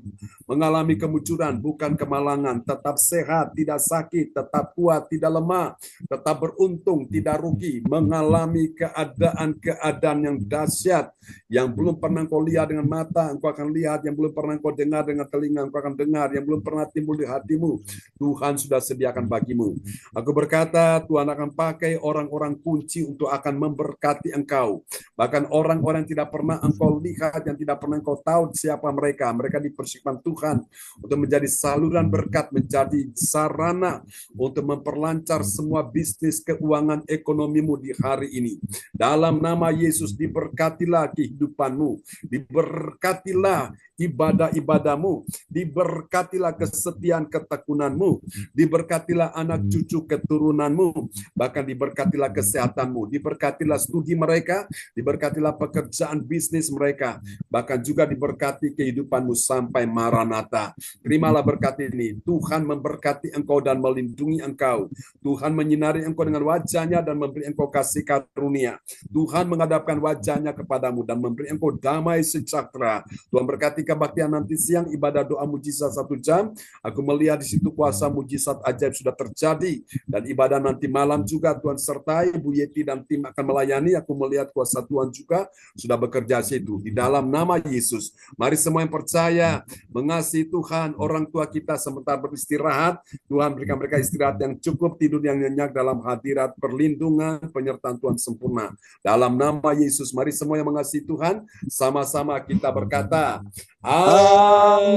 mengalami kemunculan, bukan kemalangan. Tetap sehat, tidak sakit. Tetap kuat, tidak lemah. Tetap beruntung, tidak rugi. Mengalami keadaan-keadaan yang dahsyat. Yang belum pernah kau lihat dengan mata, engkau akan lihat. Yang belum pernah kau dengar dengan telinga, engkau akan dengar. Yang belum pernah timbul di hatimu, Tuhan sudah sediakan bagimu. Aku berkata, Tuhan akan pakai orang-orang kunci untuk akan memberkati engkau. Bahkan orang-orang yang tidak pernah engkau lihat, yang tidak pernah engkau tahu siapa mereka. Mereka dipersiapkan Tuhan untuk menjadi saluran berkat, menjadi sarana untuk memperlancar semua bisnis keuangan ekonomimu di hari ini. Dalam nama Yesus, diberkatilah kehidupanmu, diberkatilah ibadah-ibadahmu, diberkatilah kesetiaan ketekunanmu, diberkatilah anak cucu keturunanmu, bahkan diberkatilah kesehatanmu, diberkatilah studi mereka, diberkatilah pekerjaan bisnis mereka, bahkan juga diberkati kehidupanmu sampai Maranatha. Terimalah berkat ini. Tuhan memberkati engkau dan melindungi engkau. Tuhan menyinari engkau dengan wajahnya dan memberi engkau kasih karunia. Tuhan menghadapkan wajahnya kepadamu dan memberi engkau damai sejahtera. Tuhan berkati kebaktian nanti siang, ibadah doa mujizat 1 jam. Aku melihat di situ kuasa mujizat ajaib sudah terjadi. Dan ibadah nanti malam juga Tuhan sertai, Bu Yeti dan tim akan melayani. Aku melihat kuasa Tuhan juga sudah bekerja situ. Di dalam nama Yesus, mari semua yang percaya, mengasihi Tuhan, orang tua kita sementara beristirahat, Tuhan berikan mereka istirahat yang cukup, tidur yang nyenyak dalam hadirat perlindungan, penyertaan Tuhan sempurna. Dalam nama Yesus, mari semua yang mengasihi Tuhan, sama-sama kita berkata,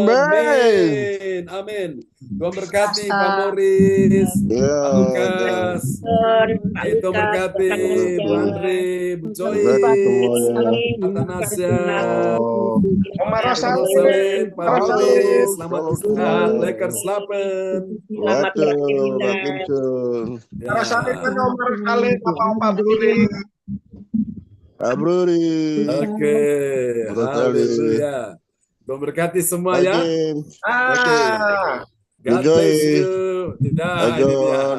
amin. Amin. Tuhan berkati Pak Moris, Pak Lukas, Tuhan berkati Bu Andre, Bu Joyce, Tante Nasya, Omar Rosalin, Pak Moris, selamat istirahat, Lakers 8. Selamat Rosalin kan Omar Rosalin, Pak Bruri. Pak Bruri. Oke, haleluya. Tuhan berkati semua ya. Oke. God bless you. Ya, ini dia.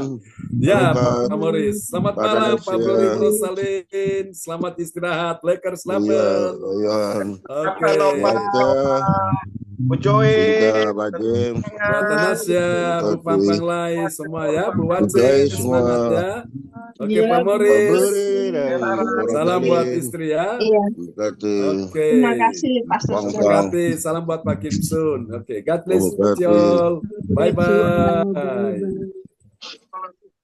Ya, Pak Moris. Selamat malam, Pak Bruri, Rosalin. Selamat istirahat, Lakers 8. Oke. Bu Joy, Bu Tanasya, Bu Pampang Lai, semua ya, Bu Wance, semangat ya. Oke, Pak Moris. Salam buat istri ya. Oke. Terima kasih, Pastor. Terima kasih. Salam buat Pak Kim Sun. Oke, God bless you all. Bye-bye.